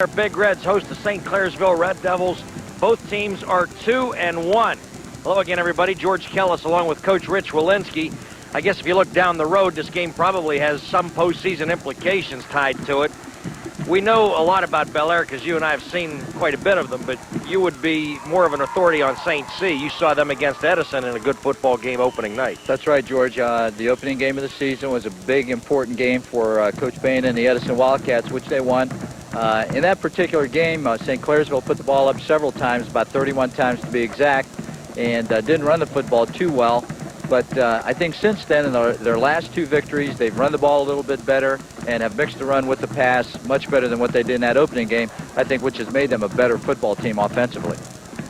Bellaire Big Reds host the St. Clairsville Red Devils. Both teams are 2-1. Hello again, everybody. George Kellis along with Coach Rich Walensky. I guess if you look down the road, this game probably has some postseason implications tied to it. We know a lot about Bellaire because you and I have seen quite a bit of them, but you would be more of an authority on St. C. You saw them against Edison in a good football game opening night. That's right, George. The opening game of the season was a big, important game for Coach Bain and the Edison Wildcats, which they won. In that particular game, St. Clairsville put the ball up several times, about 31 times to be exact, and didn't run the football too well. But I think since then, in their last two victories, they've run the ball a little bit better and have mixed the run with the pass much better than what they did in that opening game, I think, which has made them a better football team offensively.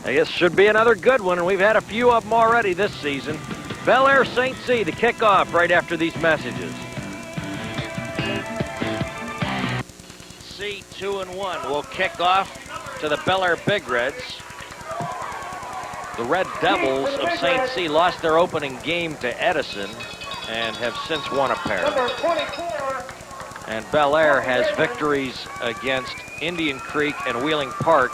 I guess should be another good one, and we've had a few of them already this season. Bellaire St. C to kick off right after these messages. C 2-1 will kick off to the Bellaire Big Reds. The Red Devils of St. C lost their opening game to Edison and have since won a pair. And Bellaire has victories against Indian Creek and Wheeling Park,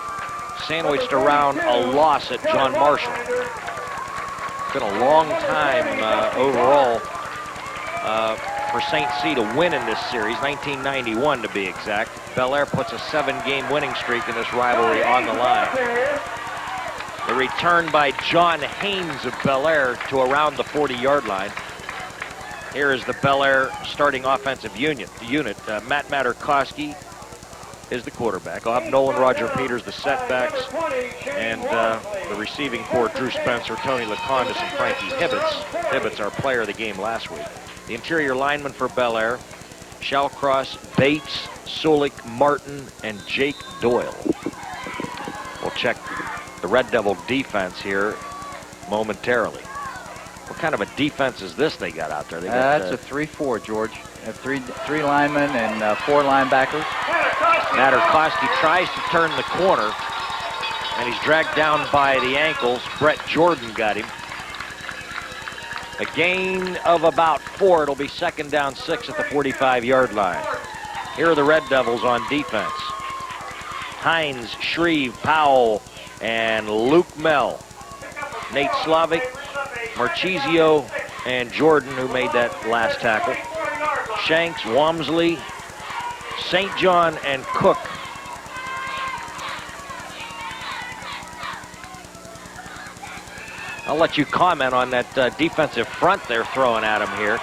sandwiched around a loss at John Marshall. It's been a long time overall for St. C to win in this series, 1991 to be exact. Bellaire puts a 7-game winning streak in this rivalry on the line. The return by John Haynes of Bellaire to around the 40-yard line. Here is the Bellaire starting offensive unit. Matt Materkoski is the quarterback. Nolan, Roger Peters, the setbacks. And the receiving corps, Drew Spencer, Tony Lacondas, and Frankie Hibbits. Hibbits, our player of the game last week. The interior linemen for Bellaire: Shallcross, Bates, Sulik, Martin, and Jake Doyle. We'll check the Red Devil defense here momentarily. What kind of a defense is this they got out there? They got, that's a 3-4, George. Three linemen and 4 linebackers. Materkoski tries to turn the corner, and he's dragged down by the ankles. Brett Jordan got him. A gain of about 4. It'll be 2nd down 6 at the 45-yard line. Here are the Red Devils on defense: Hines, Shreve, Powell, and Luke Mell. Nate Slavic, Marchizio, and Jordan, who made that last tackle. Shanks, Wamsley, St. John, and Cook. I'll let you comment on that defensive front they're throwing at him here.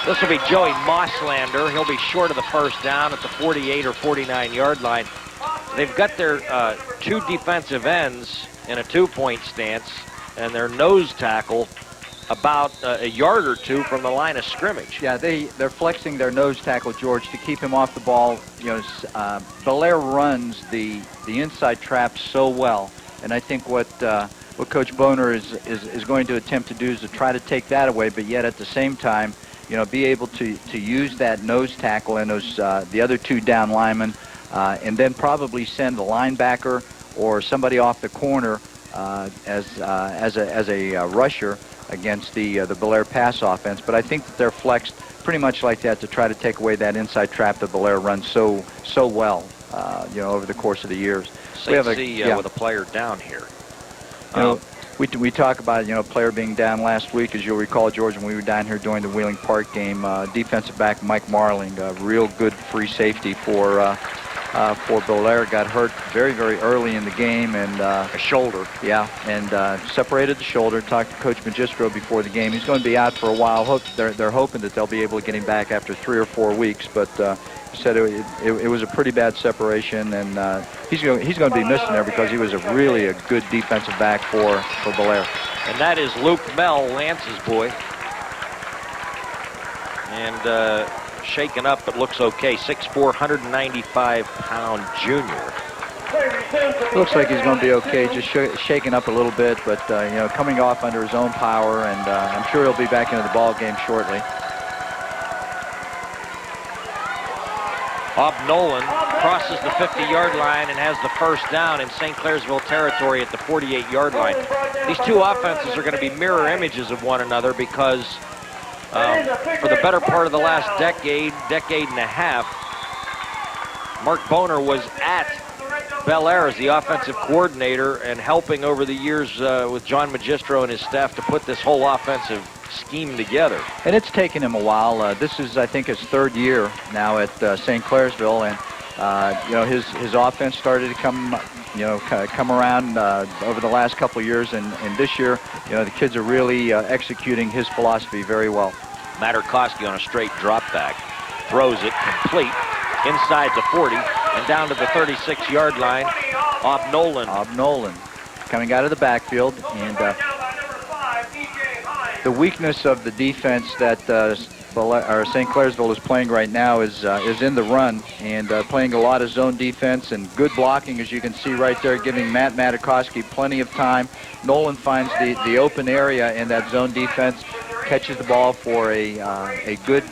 This will be Joey Mosslander. He'll be short of the first down at the 48 or 49-yard line. They've got their 2 defensive ends in a 2-point stance, and their nose tackle about a yard or 2 from the line of scrimmage. Yeah, they're flexing their nose tackle, George, to keep him off the ball. You know, Bellaire runs the inside trap so well, and I think what Coach Boner is going to attempt to do is to try to take that away, but yet at the same time, you know, be able to use that nose tackle and those the other 2 down linemen. And then probably send a linebacker or somebody off the corner as a rusher against the Bellaire pass offense. But I think that they're flexed pretty much like that to try to take away that inside trap that Bellaire runs so well, you know, over the course of the years. We have with a player down here. You know, we talk about, you know, a player being down last week, as you'll recall, George, when we were down here during the Wheeling Park game. Defensive back Mike Marling, a real good free safety for Bellaire, got hurt very, very early in the game, and a shoulder. Yeah, and separated the shoulder. Talked to Coach Magistro before the game. He's going to be out for a while. They're hoping that they'll be able to get him back after 3 or 4 weeks, but he said it was a pretty bad separation, and he's going to be missing there because he was a good defensive back for Bellaire. And that is Luke Mell, Lance's boy. And shaken up, but looks okay. 6'4", 195-pound junior. Looks like he's going to be okay, just shaken up a little bit, but you know, coming off under his own power, and I'm sure he'll be back into the ball game shortly. Nolan crosses the 50-yard line and has the first down in St. Clairsville territory at the 48-yard line. These 2 offenses are going to be mirror images of one another because for the better part of the last decade and a half, Mark Boner was at Bellaire as the offensive coordinator and helping over the years with John Magistro and his staff to put this whole offensive scheme together. And it's taken him a while. This is, I think, his third year now at St. Clairsville, and you know, his offense started to come around over the last couple of years, and this year, you know, the kids are really executing his philosophy very well. Materkoski on a straight drop back, throws it complete inside the 40 and down to the 36-yard line. Nolan coming out of the backfield, and the weakness of the defense that St. Clairsville is playing right now is in the run, and playing a lot of zone defense and good blocking, as you can see right there, giving Materkoski plenty of time. Nolan finds the open area in that zone defense, catches the ball for a good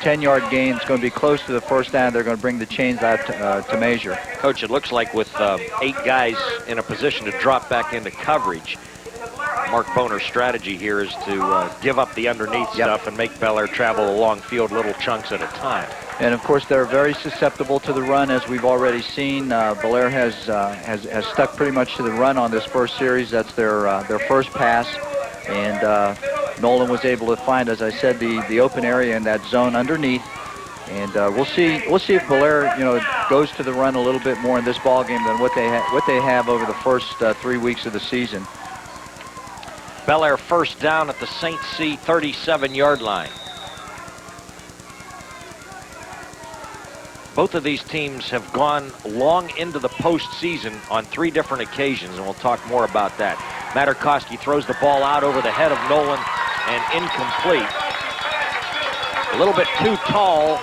10-yard gain. It's going to be close to the first down. They're going to bring the chains out to measure. Coach, it looks like with 8 guys in a position to drop back into coverage, Mark Boner's strategy here is to give up the underneath stuff and make Bellaire travel a long field, little chunks at a time. And of course, they're very susceptible to the run, as we've already seen. Bellaire has stuck pretty much to the run on this first series. That's their first pass, and Nolan was able to find, as I said, the open area in that zone underneath. And we'll see if Bellaire, you know, goes to the run a little bit more in this ball game than what they have over the first 3 weeks of the season. Bellaire first down at the St. C 37-yard line. Both of these teams have gone long into the postseason on 3 different occasions, and we'll talk more about that. Materkoski throws the ball out over the head of Nolan and incomplete. A little bit too tall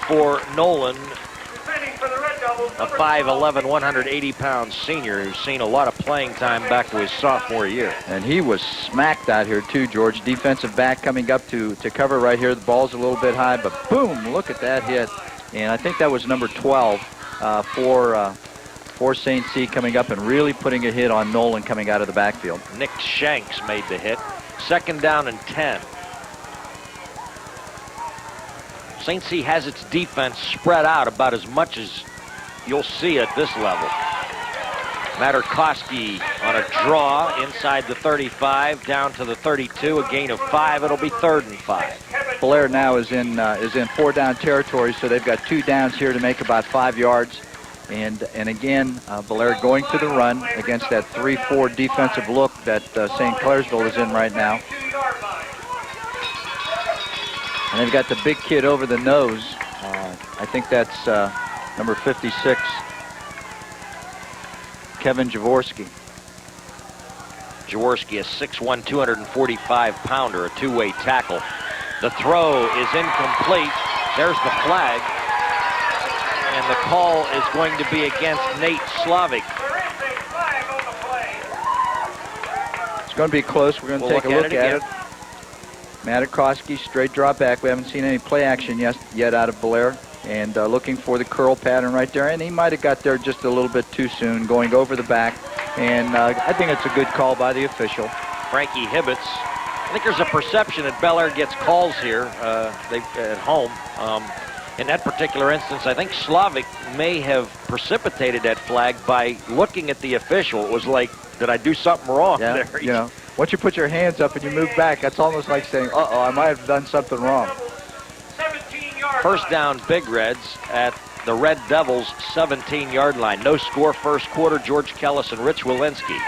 for Nolan, a 5'11", 180-pound senior who's seen a lot of playing time back to his sophomore year. And he was smacked out here too, George. Defensive back coming up to cover right here. The ball's a little bit high, but boom, look at that hit. And I think that was number 12 for St. C, coming up and really putting a hit on Nolan coming out of the backfield. Nick Shanks made the hit. 2nd down and 10. St. C has its defense spread out about as much as you'll see at this level. Materkoski on a draw inside the 35 down to the 32, a gain of 5. It'll be 3rd and 5. Bellaire now is in 4-down territory, so they've got 2 downs here to make about 5 yards. And again, Bellaire going to the run against that 3-4 defensive look that St. Clairsville is in right now. And they've got the big kid over the nose. I think that's number 56, Kevin Jaworski. Jaworski, a 6'1", 245-pounder, a 2-way tackle. The throw is incomplete. There's the flag. And the call is going to be against Nate Slavic. It's going to be close. We're going to take a look at it. Materkoski, straight drop back. We haven't seen any play action yet out of Bellaire. And looking for the curl pattern right there. And he might have got there just a little bit too soon, going over the back. And I think it's a good call by the official. Frankie Hibbits. I think there's a perception that Bellaire gets calls here at home. In that particular instance, I think Slavic may have precipitated that flag by looking at the official. It was like, did I do something wrong there? You know, once you put your hands up and you move back, that's almost like saying, uh-oh, I might have done something wrong. 1st down, Big Reds at the Red Devils' 17-yard line. No score first quarter. George Kellis and Rich Walensky.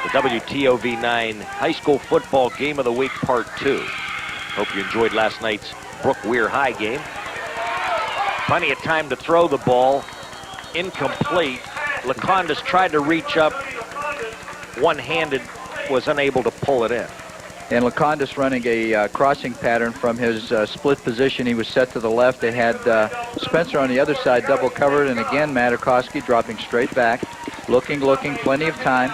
The WTOV9 High School Football Game of the Week Part 2. Hope you enjoyed last night's Brook Weir High game. Plenty of time to throw the ball. Incomplete. Lacondas tried to reach up one-handed, was unable to pull it in. And Lacondas running a crossing pattern from his split position. He was set to the left. They had Spencer on the other side double covered, and again Materkoski dropping straight back, looking, plenty of time,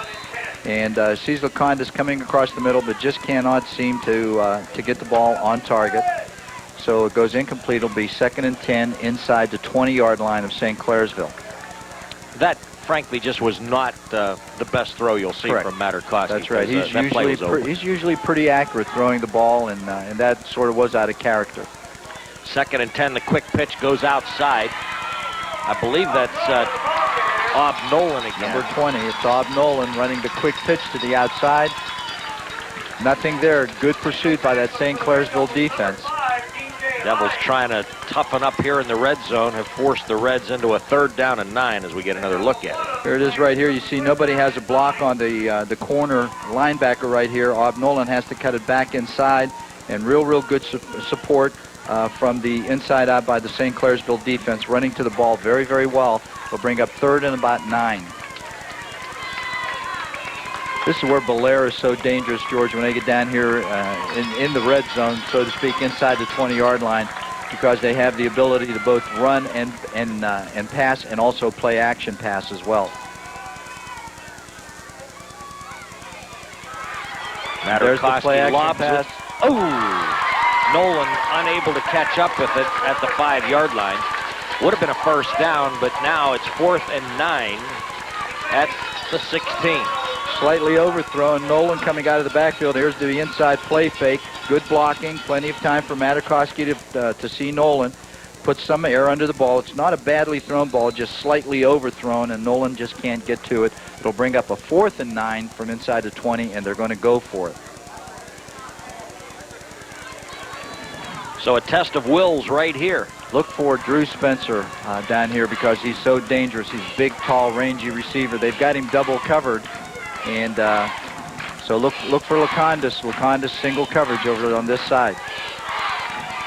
and sees Lacondas coming across the middle, but just cannot seem to get the ball on target. So it goes incomplete. It'll be 2nd and 10 inside the 20-yard line of St. Clairsville. That, frankly, just was not the best throw you'll see from Materkoski. That's right. He's usually pretty accurate throwing the ball, and that sort of was out of character. 2nd and 10, the quick pitch goes outside. I believe that's Nolan again. Number 20, it's Nolan running the quick pitch to the outside. Nothing there. Good pursuit by that St. Clairsville defense. Devils trying to toughen up here in the red zone, have forced the Reds into a 3rd down and 9 as we get another look at it. Here it is right here. You see nobody has a block on the corner linebacker right here. Nolan has to cut it back inside, and real good support from the inside out by the St. Clairsville defense, running to the ball very well. They'll bring up 3rd and about 9. This is where Bellaire is so dangerous, George, when they get down here in the red zone, so to speak, inside the 20-yard line, because they have the ability to both run and pass, and also play action pass as well. There's the play action pass. Oh! Nolan unable to catch up with it at the 5-yard line. Would have been a 1st down, but now it's 4th and 9 at the 16. Slightly overthrown. Nolan coming out of the backfield. Here's the inside play fake. Good blocking. Plenty of time for Materkoski to see Nolan. Put some air under the ball. It's not a badly thrown ball, just slightly overthrown, and Nolan just can't get to it. It'll bring up a 4th and 9 from inside the 20, and they're going to go for it. So a test of wills right here. Look for Drew Spencer down here because he's so dangerous. He's a big, tall, rangy receiver. They've got him double covered. And so look for Lacondas. Lacondas single coverage over on this side.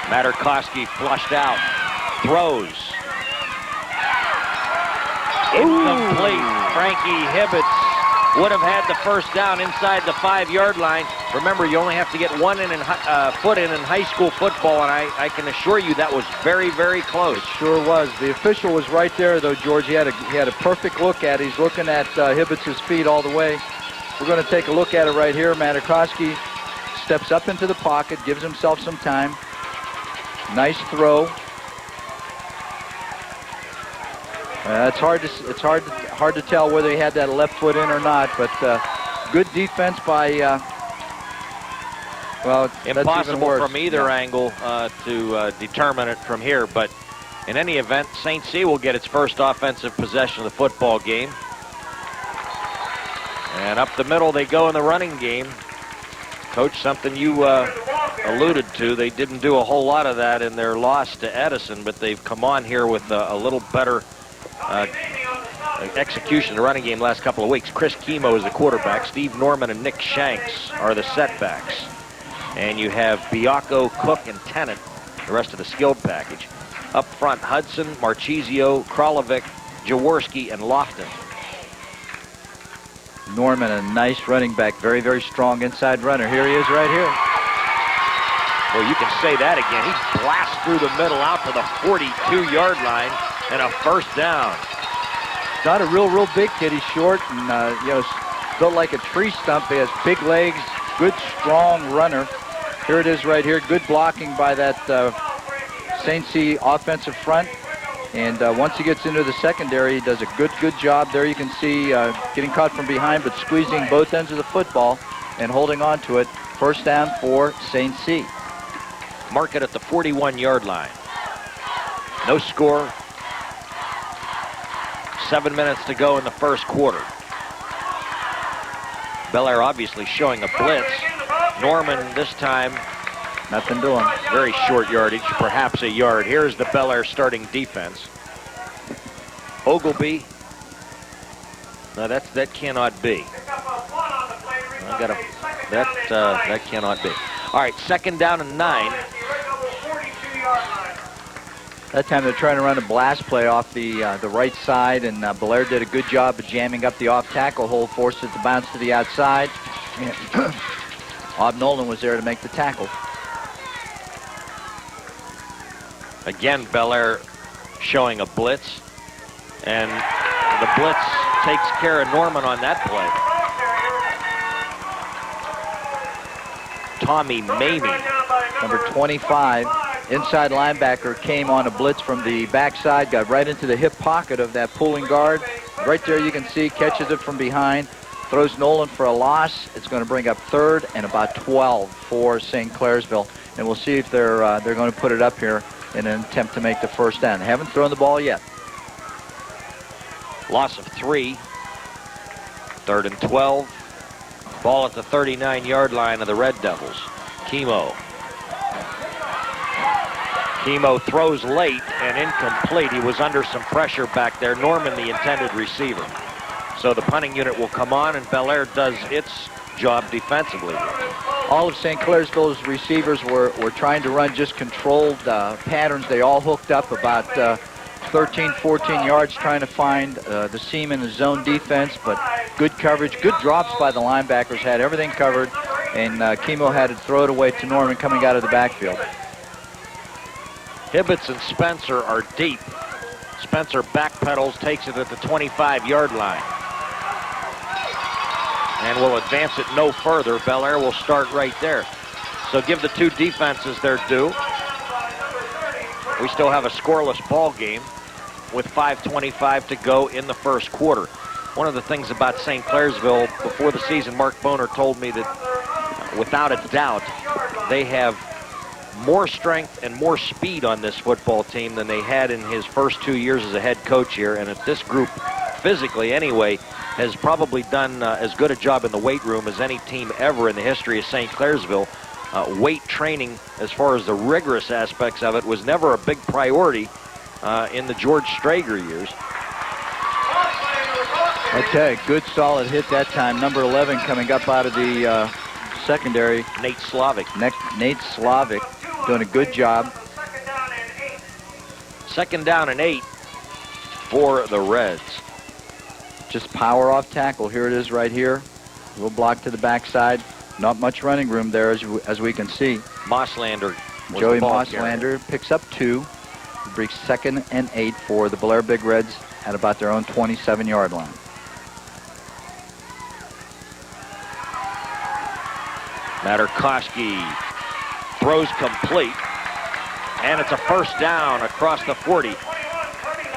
Materkoski flushed out. Throws. Incomplete. Frankie Hibbits would have had the 1st down inside the 5-yard line. Remember, you only have to get 1 foot in high school football, and I can assure you that was very close. It sure was. The official was right there, though, George. He had a perfect look at it. He's looking at Hibbits' feet all the way. We're going to take a look at it right here. Materkoski steps up into the pocket, gives himself some time. Nice throw. It's hard to tell whether he had that left foot in or not, but good defense by. Well, impossible from either angle to determine it from here, but in any event, St. C will get its first offensive possession of the football game. And up the middle they go in the running game. Coach, something you alluded to, they didn't do a whole lot of that in their loss to Edison, but they've come on here with a little better execution of the running game last couple of weeks. Chris Kimo is the quarterback. Steve Norman and Nick Shanks are the setbacks. And you have Biacco, Cook, and Tennant, the rest of the skilled package. Up front, Hudson, Marchizio, Kralovic, Jaworski, and Lofton. Norman, a nice running back, very strong inside runner. Here he is right here. Well, you can say that again. He blasts through the middle out to the 42-yard line and a 1st down. Not a real big kid. He's short and built like a tree stump. He has big legs, good strong runner. Here it is right here. Good blocking by that St. C offensive front. And once he gets into the secondary, he does a good job there. You can see getting caught from behind, but squeezing both ends of the football and holding on to it. 1st down for St. C. Mark it at the 41-yard line. No score. 7 minutes to go in the 1st quarter. Bellaire obviously showing a blitz. Norman this time. Nothing doing. Very short yardage, perhaps a yard. Here's the Bellaire starting defense. Ogilby. No, that cannot be. That cannot be. All right, 2nd down and 9. That time they're trying to run a blast play off the right side, and Bellaire did a good job of jamming up the off-tackle hole, forced it to bounce to the outside. Nolan was there to make the tackle. Again, Bellaire showing a blitz, and the blitz takes care of Norman on that play. Tommy Mamie, number 25, inside linebacker, came on a blitz from the backside, got right into the hip pocket of that pulling guard. Right there you can see, catches it from behind, throws Nolan for a loss. It's going to bring up 3rd and about 12 for St. Clairsville, and we'll see if they're going to put it up here in an attempt to make the first down. They haven't thrown the ball yet. Loss of 3. 3rd and 12. Ball at the 39-yard line of the Red Devils. Chemo throws late and incomplete. He was under some pressure back there. Norman, the intended receiver. So the punting unit will come on, and Bellaire does its job defensively. All of St. Clairsville's receivers were trying to run just controlled patterns. They all hooked up about 13, 14 yards trying to find the seam in the zone defense, but good coverage, good drops by the linebackers, had everything covered, and Chemo had to throw it away to Norman coming out of the backfield. Hibbits and Spencer are deep. Spencer backpedals, takes it at the 25-yard line. And will advance it no further. Bellaire will start right there. So give the two defenses their due. We still have a scoreless ball game with 5:25 to go in the first quarter. One of the things about St. Clairsville before the season, Mark Boner told me that without a doubt they have more strength and more speed on this football team than they had in his first 2 years as a head coach here, and that this group, physically anyway, has probably done as good a job in the weight room as any team ever in the history of St. Clairsville. Weight training, as far as the rigorous aspects of it, was never a big priority in the George Strager years. Okay, good solid hit that time. Number 11 coming up out of the secondary. Nate Slavic. Nate Slavic doing a good job. 2nd down and 8 for the Reds. Just power off tackle. Here it is right here. A little block to the backside. Not much running room there as we can see. Mosslander. Joey Mosslander picks up 2. Brings 2nd and 8 for the Bellaire Big Reds at about their own 27-yard line. Materkoski throws complete, and it's a first down across the 40.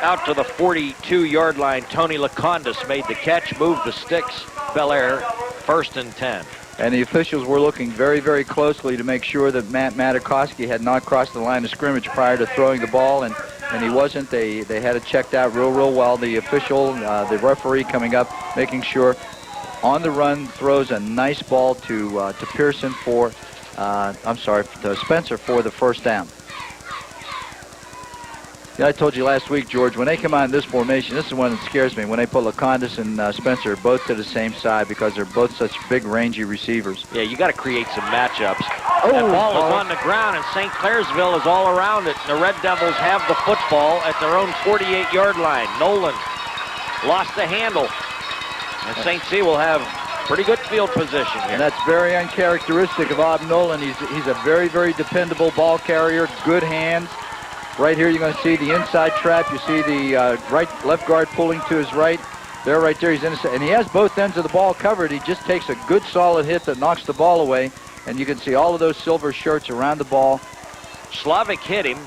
Out to the 42-yard line, Tony Lacondas made the catch, moved the sticks. Bellaire, 1st and 10. And the officials were looking very, very closely to make sure that Materkoski had not crossed the line of scrimmage prior to throwing the ball, and he wasn't. They had it checked out real well. The official, the referee coming up, making sure. On the run, throws a nice ball to Pearson for, to Spencer for the first down. Yeah, I told you last week, George, when they come out in this formation, this is one that scares me. When they put Lacondas and Spencer both to the same side because they're both such big, rangy receivers. Yeah, you got to create some matchups. That ball is on the ground, and St. Clairsville is all around it. The Red Devils have the football at their own 48-yard line. Nolan lost the handle. And St. C will have pretty good field position here. And that's very uncharacteristic of Ob Nolan. He's a very, very dependable ball carrier, good hands. Right here you're going to see the inside trap. You see the left guard pulling to his right. There, right there, he's innocent. And he has both ends of the ball covered. He just takes a good solid hit that knocks the ball away. And you can see all of those silver shirts around the ball. Slavic hit him,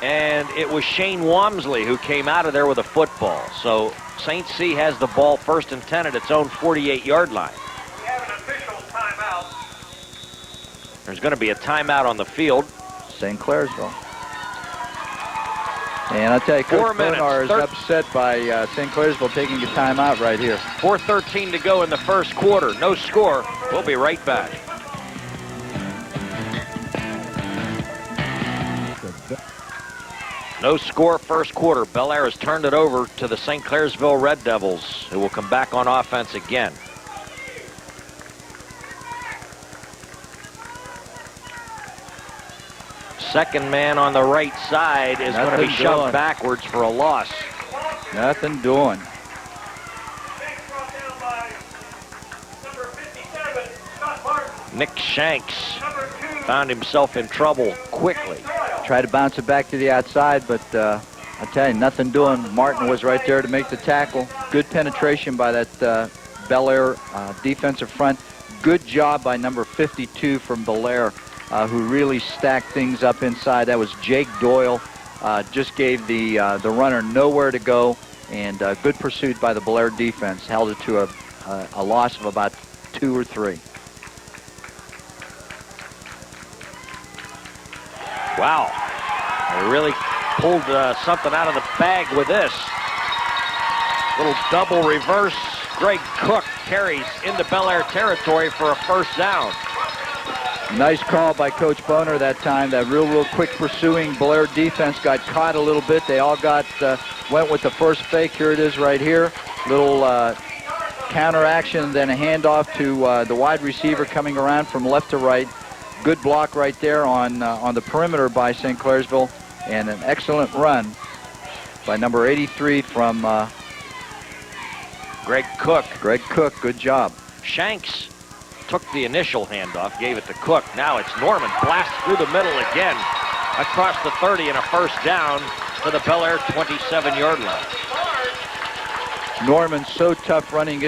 and it was Shane Wamsley who came out of there with a football. So St. C has the ball 1st and 10 at its own 48-yard line. We have an official timeout. There's going to be a timeout on the field. St. Clairsville. And I'll tell you, Coach Bonar is upset by St. Clairsville taking a timeout right here. 4:13 to go in the first quarter. No score. We'll be right back. No score, first quarter. Bellaire has turned it over to the St. Clairsville Red Devils, who will come back on offense again. Second man on the right side is going to be shoved backwards for a loss. Nothing doing. Nick Shanks found himself in trouble quickly. Tried to bounce it back to the outside, but I tell you, nothing doing. Martin was right there to make the tackle. Good penetration by that Bellaire defensive front. Good job by number 52 from Bellaire, who really stacked things up inside. That was Jake Doyle. Just gave the runner nowhere to go, and good pursuit by the Bellaire defense. Held it to a loss of about 2 or 3. Wow. They really pulled something out of the bag with this. Little double reverse. Greg Cook carries into Bellaire territory for a first down. Nice call by Coach Boner that time. That real quick pursuing Bellaire defense got caught a little bit. They all went with the first fake. Here it is right here. Little counter action, then a handoff to the wide receiver coming around from left to right. Good block right there on the perimeter by St. Clairsville, and an excellent run by number 83 from Greg Cook. Greg Cook, good job. Shanks took the initial handoff, gave it to Cook. Now it's Norman, blast through the middle again, across the 30 and a first down to the Bellaire 27-yard line. Norman so tough running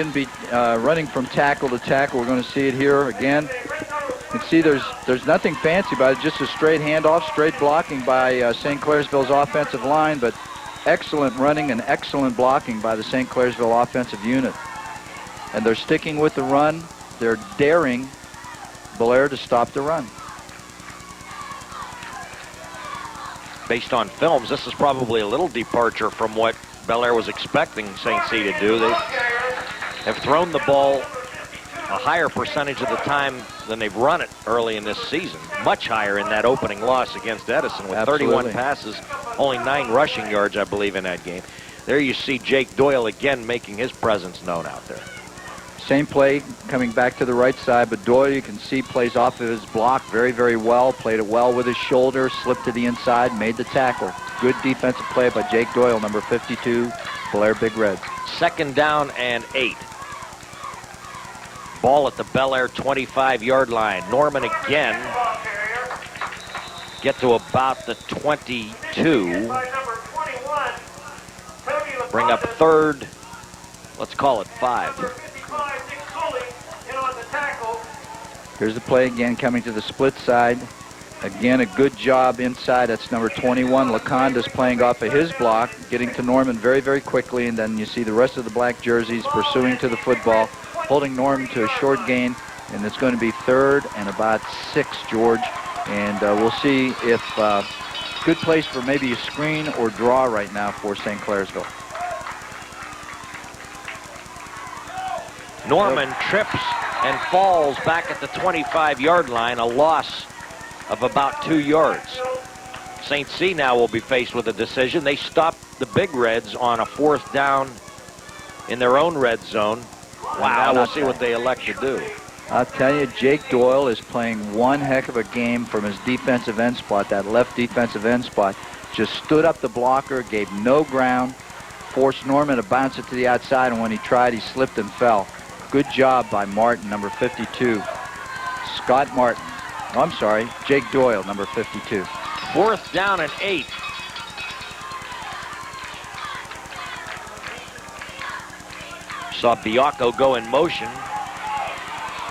running from tackle to tackle. We're going to see it here again. You can see there's nothing fancy about it, just a straight handoff, straight blocking by St. Clairsville's offensive line, but excellent running and excellent blocking by the St. Clairsville offensive unit. And they're sticking with the run. They're daring Bellaire to stop the run. Based on films, this is probably a little departure from what Bellaire was expecting St. C to do. They have thrown the ball a higher percentage of the time than they've run it early in this season. Much higher in that opening loss against Edison with Absolutely. 31 passes, only 9 rushing yards, I believe, in that game. There you see Jake Doyle again making his presence known out there. Same play coming back to the right side, but Doyle, you can see, plays off of his block very well, played it well with his shoulder, slipped to the inside, made the tackle. Good defensive play by Jake Doyle, number 52, Bellaire Big Reds. 2nd down and 8. Ball at the Bellaire 25-yard line. Norman again. Get to about the 22. Bring up 3rd. Let's call it 5. Here's the play again, coming to the split side. Again, a good job inside. That's number 21. Laconda's playing off of his block, getting to Norman very quickly, and then you see the rest of the black jerseys pursuing to the football, holding Norman to a short gain, and it's going to be 3rd and about 6, George. And we'll see if good place for maybe a screen or draw right now for St. Clairsville. Norman trips and falls back at the 25-yard line, a loss of about 2 yards. St. C now will be faced with a decision. They stopped the Big Reds on a 4th down in their own red zone. Wow, we'll see what they elect to do. I'll tell you, Jake Doyle is playing one heck of a game from his defensive end spot, that left defensive end spot. Just stood up the blocker, gave no ground, forced Norman to bounce it to the outside, and when he tried, he slipped and fell. Good job by Martin, number 52. Scott Martin. Oh, I'm sorry, Jake Doyle, number 52. 4th down and 8. Saw Biacco go in motion.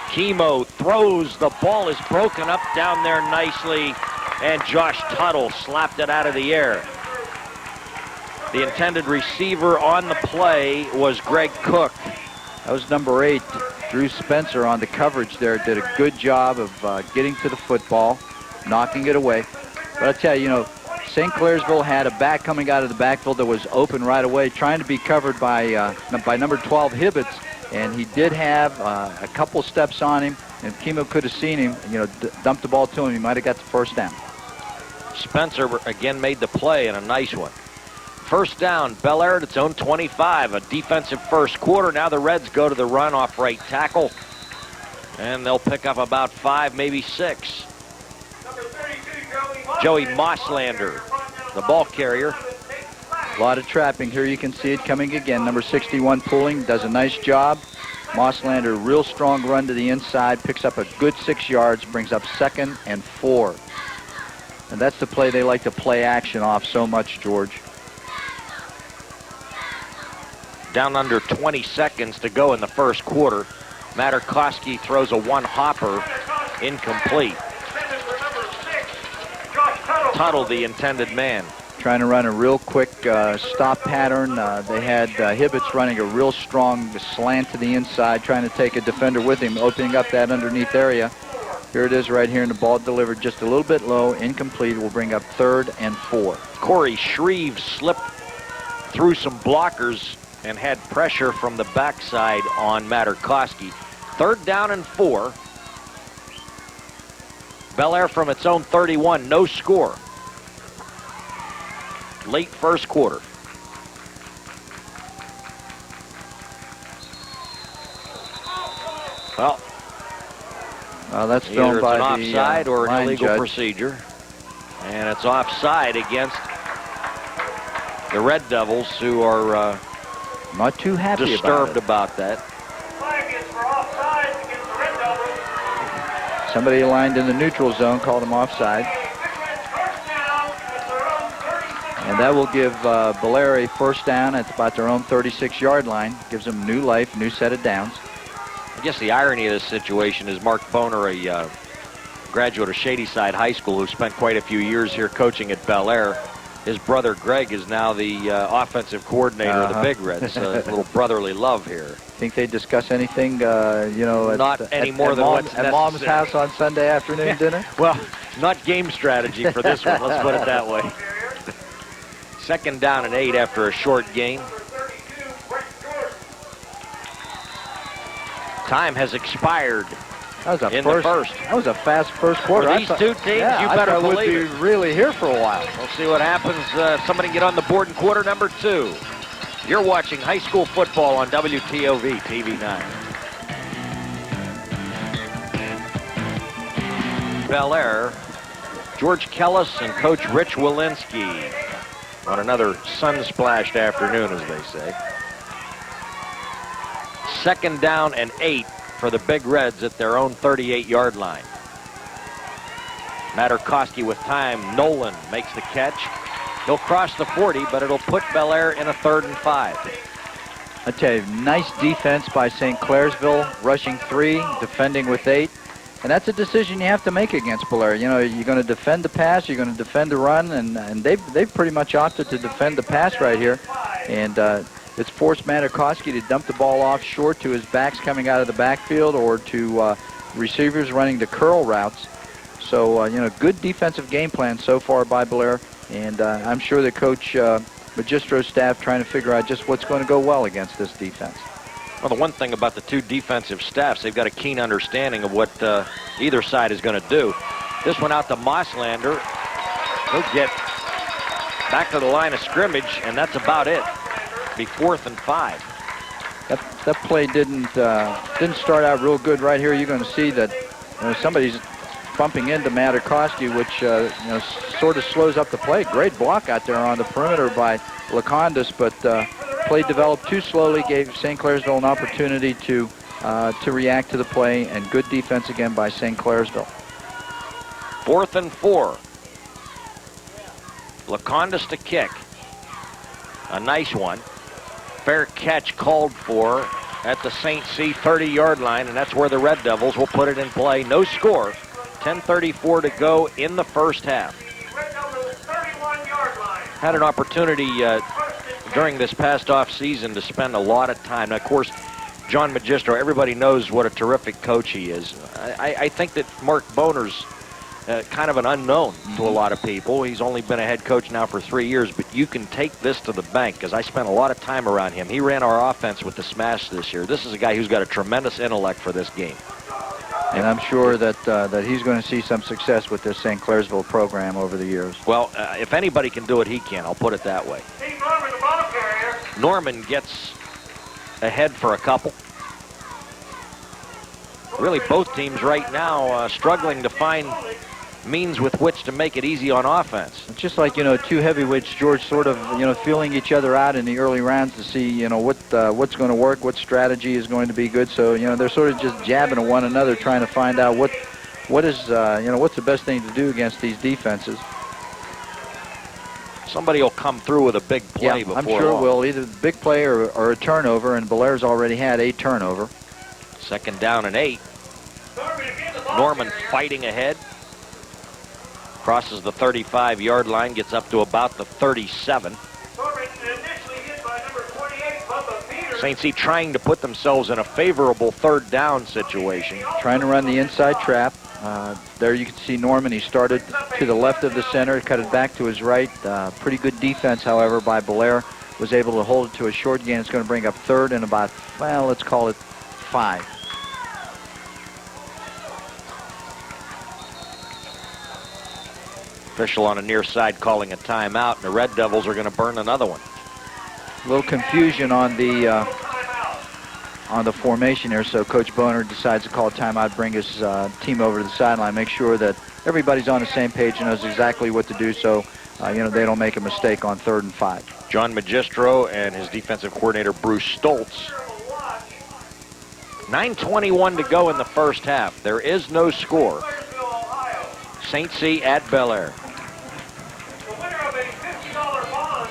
Chemo throws. The ball is broken up down there nicely, and Josh Tuttle slapped it out of the air. The intended receiver on the play was Greg Cook. That was number 8. Drew Spencer on the coverage there did a good job of getting to the football, knocking it away. But I tell you, St. Clairsville had a back coming out of the backfield that was open right away, trying to be covered by number 12 Hibbits, and he did have a couple steps on him, and if Chemo could have seen him, dumped the ball to him, he might have got the first down. Spencer again made the play, and a nice one. First down, Bellaire at its own 25. A defensive first quarter. Now the Reds go to the run off right tackle, and they'll pick up about 5, maybe 6. Joey Mosslander, the ball carrier. A lot of trapping here. You can see it coming again. Number 61 pulling, does a nice job. Mosslander, real strong run to the inside, picks up a good 6 yards, brings up 2nd and 4. And that's the play they like to play action off so much, George. Down under 20 seconds to go in the first quarter. Materkoski throws a one-hopper, incomplete. Tuttle, the intended man. Trying to run a real quick stop pattern. They had Hibbits running a real strong slant to the inside, trying to take a defender with him, opening up that underneath area. Here it is right here, and the ball delivered just a little bit low, incomplete. Will bring up 3rd and 4. Corey Shreve slipped through some blockers and had pressure from the backside on Materkoski. 3rd down and 4. Bellaire from its own 31, no score. Late first quarter. Well, that's either thrown it's by an offside or an line illegal judge. procedure. And it's offside against the Red Devils, who are not too happy disturbed about that. Flag is for offside against the Red Devils. it. Somebody aligned in the neutral zone called him offside. Big Reds first down at their own 36. And that will give Bellaire a first down at about their own 36-yard line. Gives them new life, new set of downs. I guess the irony of this situation is Mark Boner, a graduate of Shadyside High School who spent quite a few years here coaching at Bellaire. His brother Greg is now the offensive coordinator of the Big Reds. A little brotherly love here. Think they discuss anything, Not any more than what's at Mom's necessary. house on Sunday afternoon dinner? Well, not game strategy for this one, let's put it that way. 2nd down and 8 after a short gain. Time has expired. That was in the first. That was a fast first quarter. For these two teams, you better I would believe be it. really here for a while. We'll see what happens. Somebody get on the board in quarter number 2. You're watching high school football on WTOV TV9. Bellaire, George Kellis and Coach Rich Walensky on another sun-splashed afternoon, as they say. 2nd down and 8 for the Big Reds at their own 38-yard line. Materkoski with time. Nolan makes the catch. He'll cross the 40, but it'll put Bellaire in a 3rd and 5. I tell you, nice defense by St. Clairsville, rushing 3, defending with 8. And that's a decision you have to make against Bellaire. You know, you're going to defend the pass, you're going to defend the run, and they've pretty much opted to defend the pass right here. And it's forced Materkoski to dump the ball off short to his backs coming out of the backfield or to receivers running the curl routes. So, good defensive game plan so far by Bellaire. And I'm sure that Coach Magistro's staff trying to figure out just what's going to go well against this defense. Well, the one thing about the two defensive staffs, they've got a keen understanding of what either side is going to do. This one out to Mosslander. He'll get back to the line of scrimmage, and that's about it. Be 4th and 5. That play didn't start out real good right here. You're going to see that somebody's bumping into Materkoski, which sort of slows up the play. Great block out there on the perimeter by Lacondas, but play developed too slowly, gave St. Clairsville an opportunity to react to the play, and good defense again by St. Clairsville. 4th and 4. Lacondas to kick. A nice one. Fair catch called for at the St. C 30-yard line, and that's where the Red Devils will put it in play. No score. 10:34 to go in the first half. Red Devils 31-yard line. Had an opportunity during this past off season to spend a lot of time. Now, of course, John Magistro, everybody knows what a terrific coach he is. I think that Mark Boner's kind of an unknown to a lot of people. He's only been a head coach now for 3 years, but you can take this to the bank because I spent a lot of time around him. He ran our offense with the smash this year. This is a guy who's got a tremendous intellect for this game. And I'm sure that he's going to see some success with this St. Clairsville program over the years. Well, if anybody can do it, he can. I'll put it that way. Steve Norman, the ball carrier. Norman gets ahead for a couple. Really, both teams right now struggling to find means with which to make it easy on offense. It's just like, two heavyweights, George, sort of, feeling each other out in the early rounds to see, what's going to work, what strategy is going to be good. So, they're sort of just jabbing at one another, trying to find out what's the best thing to do against these defenses. Somebody will come through with a big play before I'm sure long. it will, either a big play or a turnover, and Bellaire's already had a turnover. 2nd down and 8. Norman fighting ahead. Crosses the 35-yard line, gets up to about the 37. St. C trying to put themselves in a favorable 3rd down situation. Trying to run the inside trap. There you can see Norman. He started to the left of the center, cut it back to his right. Pretty good defense, however, by Bellaire. Was able to hold it to a short gain. It's going to bring up third and about, well, let's call it 5. Official on the near side calling a timeout, and the Red Devils are going to burn another one. A little confusion on the formation here, so Coach Boner decides to call a timeout, bring his team over to the sideline, make sure that everybody's on the same page and knows exactly what to do, so they don't make a mistake on 3rd and 5. John Magistro and his defensive coordinator Bruce Stoltz. 9:21 to go in the first half. There is no score. St. C at Bellaire.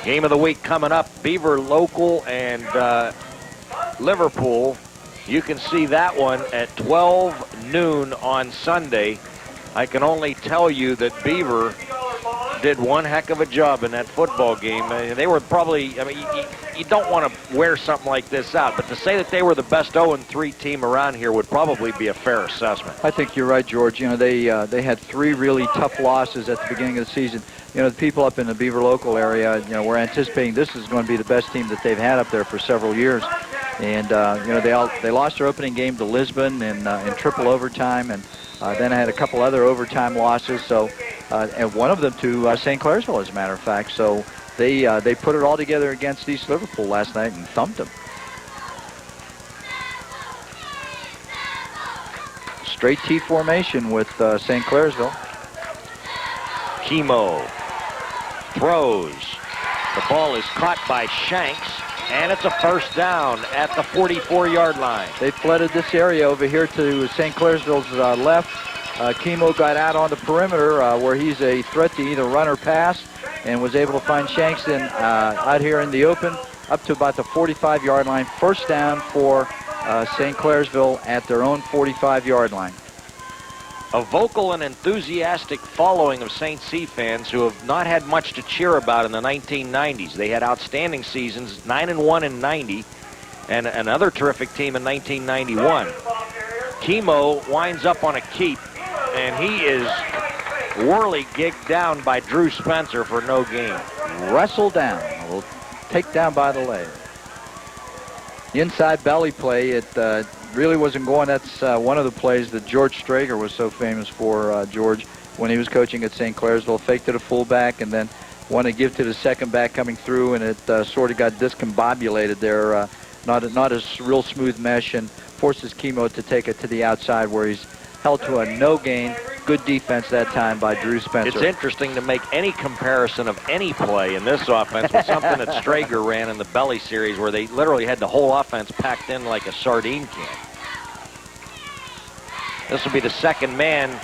Game of the week coming up. Beaver Local and Liverpool. You can see that one at 12 noon on Sunday. I can only tell you that Beaver did one heck of a job in that football game. They were probably, you don't want to wear something like this out, but to say that they were the best 0-3 team around here would probably be a fair assessment. I think you're right, George. They had 3 really tough losses at the beginning of the season. The people up in the Beaver Local area, we're anticipating this is going to be the best team that they've had up there for several years. And they lost their opening game to Lisbon in triple overtime, and then I had a couple other overtime losses. So, and one of them to St. Clairsville, as a matter of fact. So they put it all together against East Liverpool last night and thumped them. Straight T formation with St. Clairsville. Chemo throws. The ball is caught by Shanks, and it's a first down at the 44-yard line. They flooded this area over here to St. Clairsville's left. Chemo got out on the perimeter where he's a threat to either run or pass, and was able to find Shanks out here in the open up to about the 45-yard line. First down for St. Clairsville at their own 45-yard line. A vocal and enthusiastic following of St. C fans who have not had much to cheer about in the 1990s. They had outstanding seasons, 9-1 in 90, and another terrific team in 1991. Chemo winds up on a keep, and he is whirly gigged down by Drew Spencer for no gain. Wrestled down, a little takedown by the leg. Inside belly play, it really wasn't going. That's one of the plays that George Strager was so famous for, George, when he was coaching at St. Clairsville. Faked to the fullback and then wanted to give to the second back coming through, and it sort of got discombobulated there. Not a real smooth mesh, and forces Chemo to take it to the outside where he's held to a no gain. Good defense that time by Drew Spencer. It's interesting to make any comparison of any play in this offense with something that Strager ran in the Belly series, where they literally had the whole offense packed in like a sardine can. This will be the second man,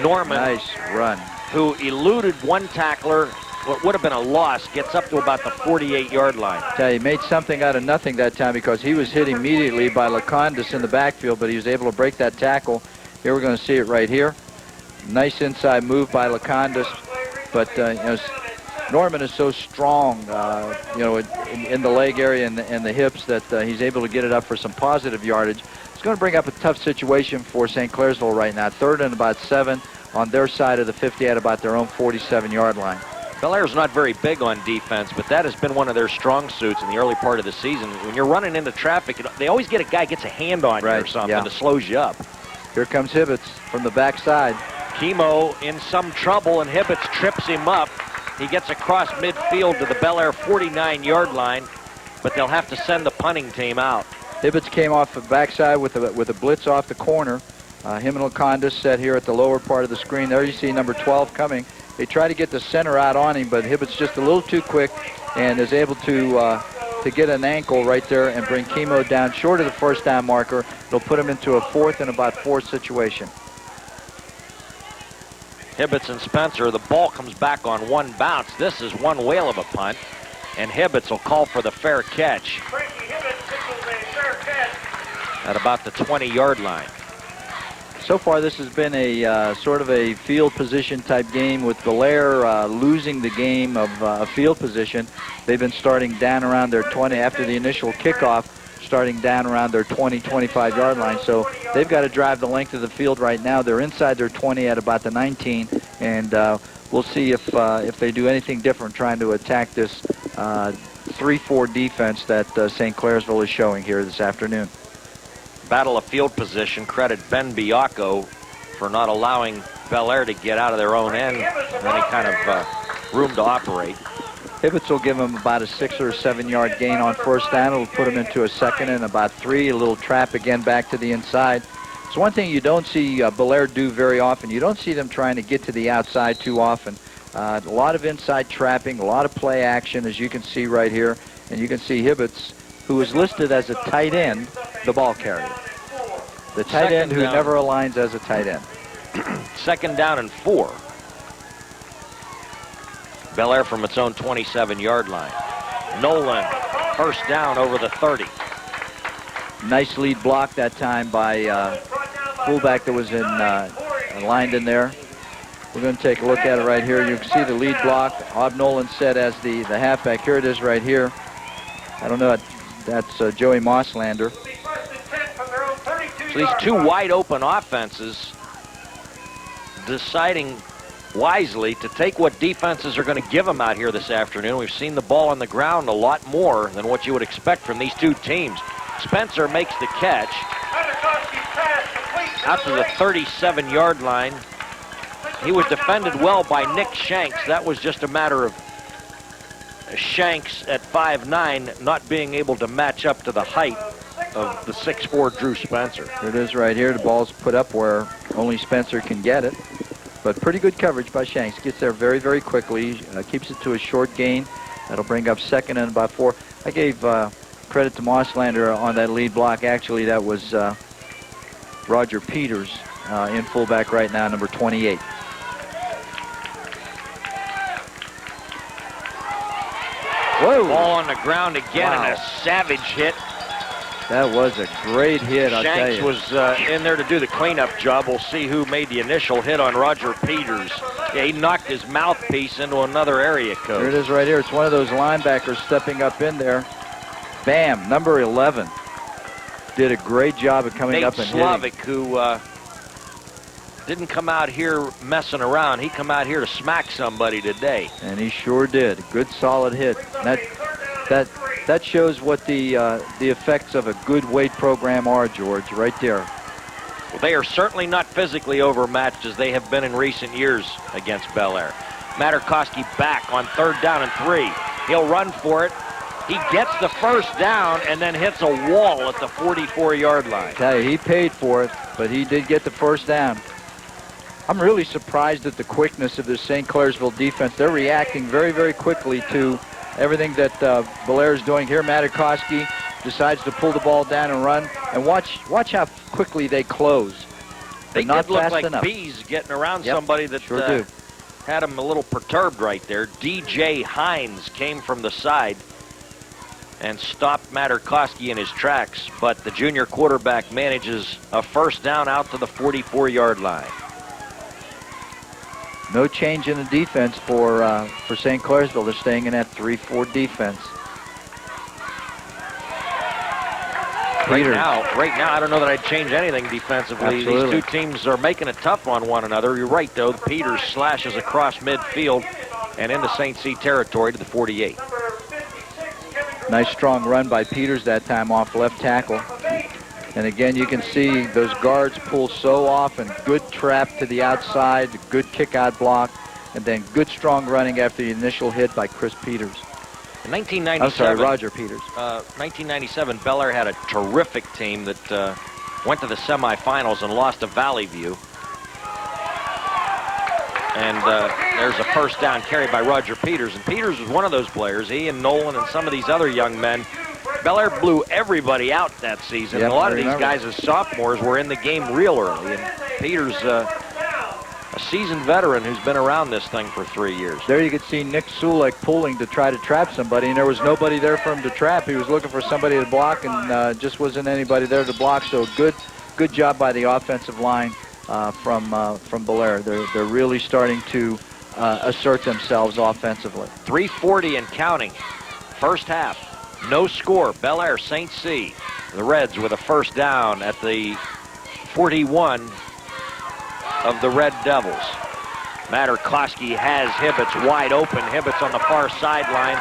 Norman. Nice run. Who eluded one tackler. What would have been a loss, gets up to about the 48-yard line. He made something out of nothing that time, because he was hit immediately by Lacondas in the backfield, but he was able to break that tackle. Here we're going to see it right here. Nice inside move by Lacondas, but Norman is so strong, in the leg area and the hips, that he's able to get it up for some positive yardage. It's going to bring up a tough situation for St. Clairsville right now. 3rd and about 7 on their side of the 50 at about their own 47-yard line. Bellaire's not very big on defense, but that has been one of their strong suits in the early part of the season. When you're running into traffic, they always get a guy gets a hand on you or something that slows you up. Here comes Hibbits from the backside. Chemo in some trouble, and Hibbits trips him up. He gets across midfield to the Bellaire 49-yard line, but they'll have to send the punting team out. Hibbits came off the backside with a blitz off the corner. Him and Lacondas set here at the lower part of the screen. There you see number 12 coming. They try to get the center out on him, but Hibbits just a little too quick and is able to get an ankle right there and bring Chemo down short of the first down marker. It'll put him into a 4th and about 4 situation. Hibbits and Spencer, the ball comes back on one bounce. This is one whale of a punt, and Hibbits will call for the fair catch at about the 20-yard line. So far, this has been a sort of a field position type game, with Bellaire losing the game of field position. They've been starting down around their 20 after the initial kickoff. starting down around their 20, 25-yard line. So they've got to drive the length of the field right now. They're inside their 20 at about the 19, and we'll see if they do anything different trying to attack this 3-4 defense that St. Clairsville is showing here this afternoon. Battle of field position. Credit Ben Biacco for not allowing Bellaire to get out of their own end, any kind of room to operate. Hibbits will give them about a 6 or 7 yard gain on first down. It'll put them into a second and about 3. A little trap again back to the inside. It's one thing you don't see Bellaire do very often. You don't see them trying to get to the outside too often. A lot of inside trapping, a lot of play action, as you can see right here. And you can see Hibbits, who is listed as a tight end, the ball carrier. The tight end who never aligns as a tight end. 2nd down and 4. Bellaire from its own 27-yard line. Nolan, first down over the 30. Nice lead block that time by fullback that was aligned in there. We're going to take a look at it right here. You can see the lead block. Nolan said as the halfback. Here it is right here. I don't know. That's Joey Mosslander. So these two wide open offenses deciding wisely to take what defenses are going to give them out here this afternoon. We've seen the ball on the ground a lot more than what you would expect from these two teams. Spencer makes the catch out to the 37 yard line. He was defended well by Nick Shanks. That was just a matter of Shanks at 5'9" not being able to match up to the height of the 6'4" Drew Spencer. Here it is right here. The ball's put up where only Spencer can get it. But pretty good coverage by Shanks. Gets there very, very quickly. Keeps it to a short gain. That'll bring up 2nd and about 4. I gave credit to Mosslander on that lead block. Actually, that was Roger Peters in fullback right now, number 28. Whoa! Ball on the ground again, Wow. and a savage hit. That was a great hit, I'll tell Shanks you. was in there to do the cleanup job. We'll see who made the initial hit on Roger Peters. Yeah, he knocked his mouthpiece into another area code. Here it is right here. It's one of those linebackers stepping up in there. Bam, number 11. Did a great job of coming Nate up and Slavic, hitting. who didn't come out here messing around. He come out here to smack somebody today. And he sure did. Good, solid hit. That shows what the effects of a good weight program are, George, right there. Well, they are certainly not physically overmatched as they have been in recent years against Bellaire. Materkoski back on 3rd down and 3. He'll run for it. He gets the first down and then hits a wall at the 44-yard line. Tell you, he paid for it, but he did get the first down. I'm really surprised at the quickness of this St. Clairsville defense. They're reacting very, very quickly to everything that Bellaire is doing here. Materkoski decides to pull the ball down and run. And watch how quickly they close. They not did look fast like enough. bees getting around Yep, somebody that sure do. had him a little perturbed right there. DJ Hines came from the side and stopped Materkoski in his tracks, but the junior quarterback manages a first down out to the 44-yard line. No change in the defense for St. Clairsville. They're staying in that 3-4 defense. Right now, I don't know that I'd change anything defensively. Absolutely. These two teams are making it tough on one another. You're right, though. Peters slashes across midfield and into St. C territory to the 48. Nice strong run by Peters that time off left tackle. And again, you can see those guards pull so often. Good trap to the outside, good kick-out block, and then good strong running after the initial hit by Chris Peters. In 1997, I'm sorry, Roger Peters. 1997, Bellaire had a terrific team that went to the semifinals and lost to Valley View. And there's a first down carry by Roger Peters. And Peters was one of those players. He and Nolan and some of these other young men. Bellaire blew everybody out that season. Yep, and a lot of I these remember. guys as sophomores were in the game real early. And Peters, a seasoned veteran who's been around this thing for 3 years. There you could see Nick Sulek pulling to try to trap somebody, and there was nobody there for him to trap. He was looking for somebody to block, and just wasn't anybody there to block. So good job by the offensive line from Bellaire. They're really starting to assert themselves offensively. 3:40 and counting. First half. No score. Bellaire St. C. The Reds with a first down at the 41 of the Red Devils. Materkoski has Hibbits wide open. Hibbits on the far sideline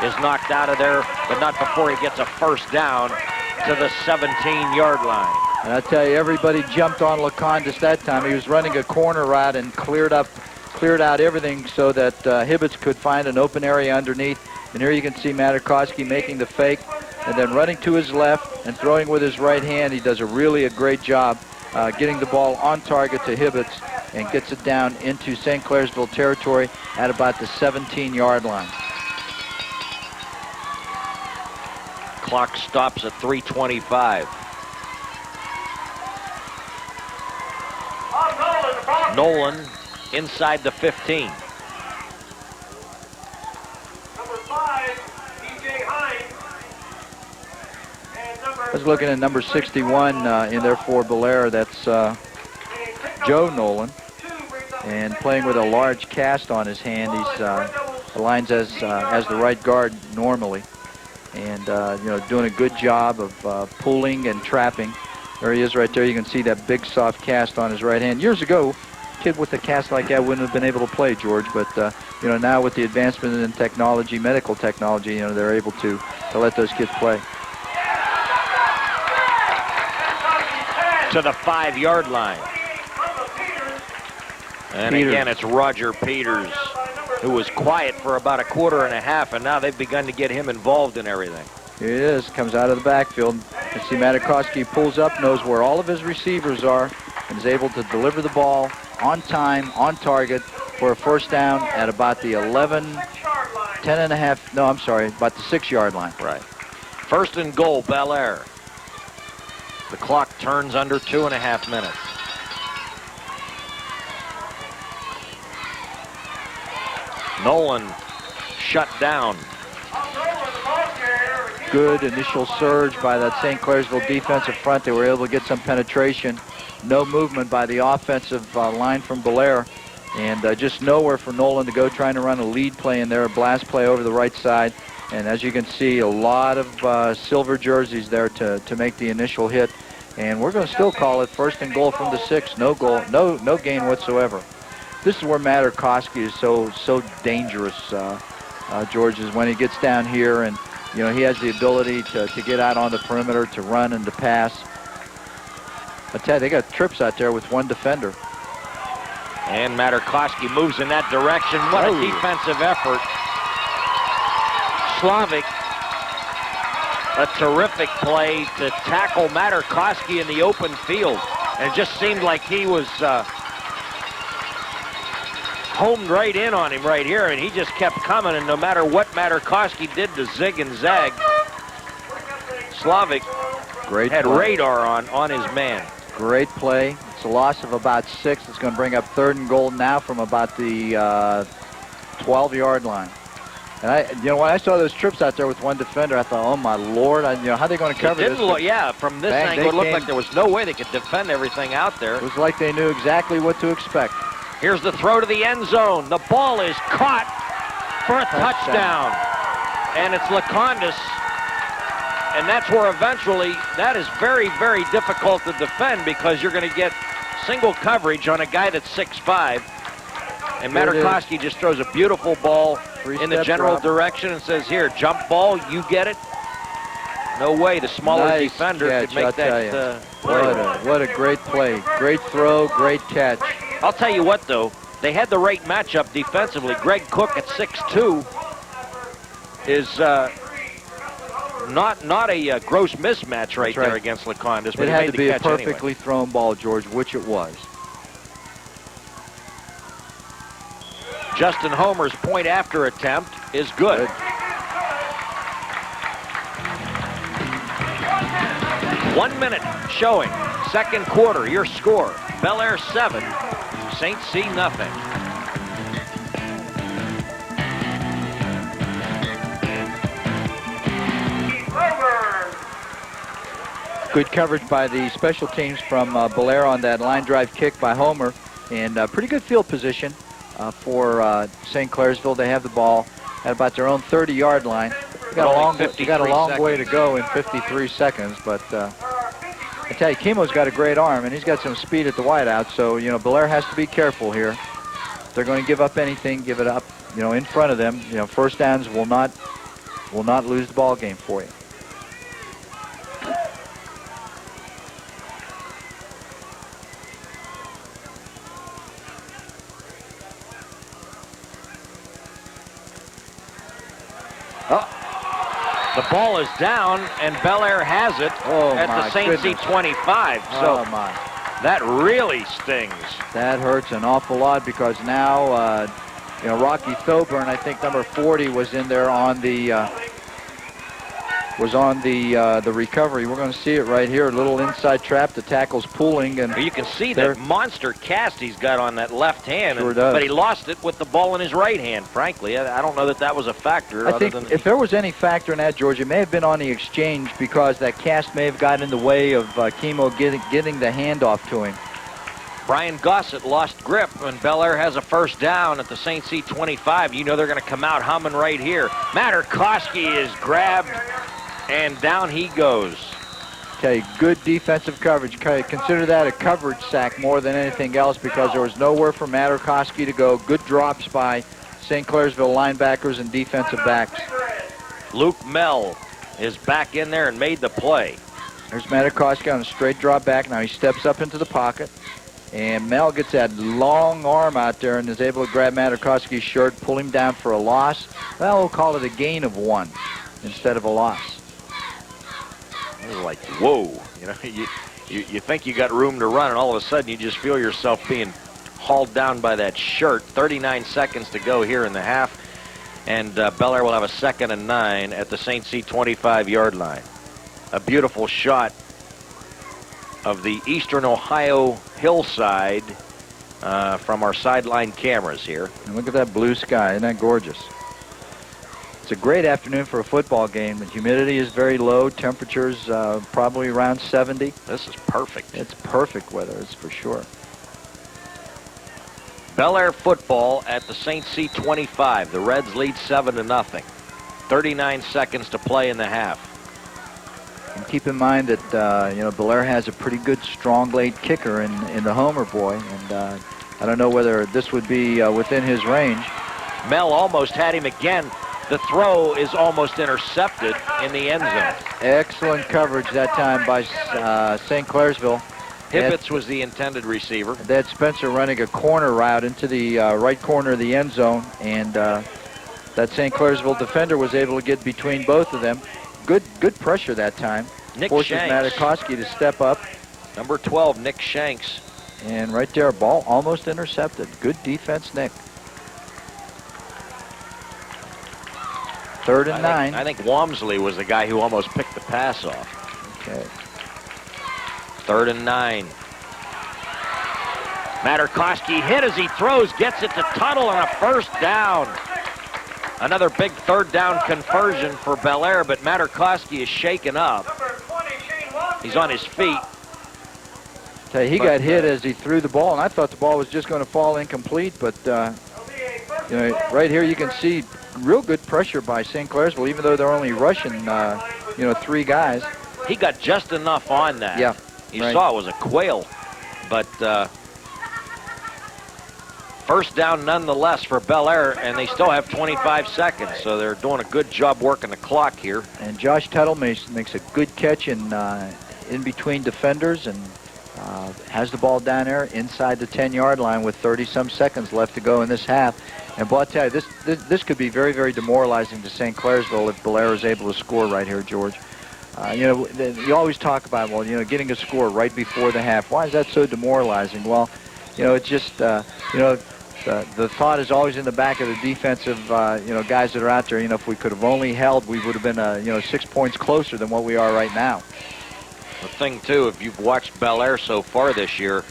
is knocked out of there, but not before he gets a first down to the 17-yard line. And I tell you, everybody jumped on Lacondas that time. He was running a corner route and cleared out everything so that Hibbits could find an open area underneath. And here you can see Materkoski making the fake and then running to his left and throwing with his right hand. He does a great job getting the ball on target to Hibbits and gets it down into St. Clairsville territory at about the 17-yard line. Clock stops at 3:25. Nolan inside the 15. Number 5, DJ Hines. And number I was looking at number 61 in there for Bellaire. That's Joe Nolan. And playing with a large cast on his hand. He's aligns as the right guard normally. And, doing a good job of pulling and trapping. There he is right there. You can see that big soft cast on his right hand. Years ago, a kid with a cast like that wouldn't have been able to play, George. But, now with the advancement in technology, medical technology, they're able to let those kids play. To the 5-yard line. And Peters. again, it's Roger Peters, who was quiet for about a quarter and a half, and now they've begun to get him involved in everything. Here he is, comes out of the backfield. You see Materkoski pulls up, knows where all of his receivers are, and is able to deliver the ball on time, on target, for a first down at about the about the 6-yard line. Right. First and goal, Bellaire. The clock turns under 2.5 minutes. Nolan shut down. Good initial surge by that St. Clairsville defensive front. They were able to get some penetration. No movement by the offensive line from Bellaire. And just nowhere for Nolan to go, trying to run a lead play in there, a blast play over the right side. And as you can see, a lot of silver jerseys there to make the initial hit. And we're going to still call it first and goal from the 6. No goal, no gain whatsoever. This is where Materkoski is so dangerous, George, is when he gets down here and, he has the ability to get out on the perimeter, to run and to pass. I tell you, they got trips out there with one defender. And Materkoski moves in that direction. What a defensive effort. Slavic, a terrific play to tackle Materkoski in the open field. And it just seemed like he was homed right in on him right here, and he just kept coming, and no matter what Materkoski did to zig and zag, Slavic had radar on his man. Great play. It's a loss of about 6. It's going to bring up 3rd and goal now from about the 12-yard line. And when I saw those trips out there with one defender, I thought, oh my Lord, how are they going to cover this? From this angle, it looked like there was no way they could defend everything out there. It was like they knew exactly what to expect. Here's the throw to the end zone. The ball is caught for a touchdown. And it's Lacondas. And that's where eventually, that is very, very difficult to defend because you're going to get single coverage on a guy that's 6'5". And Materkoski just throws a beautiful ball in the general direction and says, here, jump ball, you get it. No way the smaller defender could make that play. What a great play. Great throw, great catch. I'll tell you what, though. They had the right matchup defensively. Greg Cook at 6'2" is not a gross mismatch right there against Lacondas. It had to be a perfectly thrown ball, George, which it was. Justin Homer's point after attempt is good. 1 minute showing. Second quarter, your score. Bellaire 7, St. C nothing. Good coverage by the special teams from Bellaire on that line drive kick by Homer. And pretty good field position for St. Clairsville. They have the ball at about their own 30-yard line. You got a long seconds. way to go in 53 seconds, but I tell you, Chemo's got a great arm, and he's got some speed at the wideout, so, you know, Bellaire has to be careful here. If they're going to give up anything, give it up, you know, in front of them. You know, first downs will not lose the ball game for you. The ball is down, and Bellaire has it at the St. C 25. So that really stings. That hurts an awful lot because now, you know, Rocky Thoburn, I think number 40, was in there on the recovery. We're going to see it right here. A little inside trap. The tackle's pooling, and you can see that monster cast he's got on that left hand. Sure does. But he lost it with the ball in his right hand. Frankly, I don't know that that was a factor. I think if there was any factor in that, George, it may have been on the exchange because that cast may have gotten in the way of Chemo getting the handoff to him. Brian Gossett lost grip when Bellaire has a first down at the St. C 25. You know they're going to come out humming right here. Materkoski is grabbed, and down he goes. Okay, good defensive coverage. Okay, consider that a coverage sack more than anything else because there was nowhere for Materkoski to go. Good drops by St. Clairsville linebackers and defensive backs. Luke Mell is back in there and made the play. There's Materkoski on a straight drop back. Now he steps up into the pocket. And Mel gets that long arm out there and is able to grab Materkoski's shirt, pull him down for a loss. Well, we'll call it a gain of 1 instead of a loss. It was like, whoa. You know, you think you got room to run, and all of a sudden you just feel yourself being hauled down by that shirt. 39 seconds to go here in the half. And Bellaire will have a 2nd and 9 at the St. C 25-yard line. A beautiful shot of the eastern Ohio hillside from our sideline cameras here. And look at that blue sky. Isn't that gorgeous? It's a great afternoon for a football game. The humidity is very low. Temperatures probably around 70. This is perfect. It's perfect weather, it's for sure. Bellaire football at the St. C 25. The Reds lead 7-0. 39 seconds to play in the half. And keep in mind that, you know, Bellaire has a pretty good strong-blade kicker in the Homer boy, and I don't know whether this would be within his range. Mel almost had him again. The throw is almost intercepted in the end zone. Excellent coverage that time by St. Clairsville. Hibbits was the intended receiver. They had Spencer running a corner route into the right corner of the end zone, and that St. Clairsville defender was able to get between both of them. Good pressure that time. Nick Forces Shanks. Materkoski to step up. Number 12, Nick Shanks. And right there, ball almost intercepted. Good defense, Nick. 3rd and 9. I think Walmsley was the guy who almost picked the pass off. Okay. 3rd and 9. Materkoski hit as he throws, gets it to Tuttle on a first down. Another big 3rd down conversion for Bellaire, but Materkoski is shaken up. He's on his feet. Okay, he got hit as he threw the ball, and I thought the ball was just going to fall incomplete, but you know, right here you can see real good pressure by St. Clairsville, even though they're only rushing, you know, 3 guys. He got just enough on that. Yeah, you right. saw it was a quail, but first down nonetheless for Bellaire, and they still have 25 seconds, so they're doing a good job working the clock here. And Josh Tuttle makes a good catch in between defenders and has the ball down there inside the 10-yard line with 30-some seconds left to go in this half. And boy, I tell you, this could be very, very demoralizing to St. Clairsville if Bellaire is able to score right here, George. You know, you always talk about, well, you know, getting a score right before the half. Why is that so demoralizing? Well, you know, it's just, you know, the thought is always in the back of the defensive, you know, guys that are out there. You know, if we could have only held, we would have been, you know, 6 points closer than what we are right now. The thing, too, if you've watched Bellaire so far this year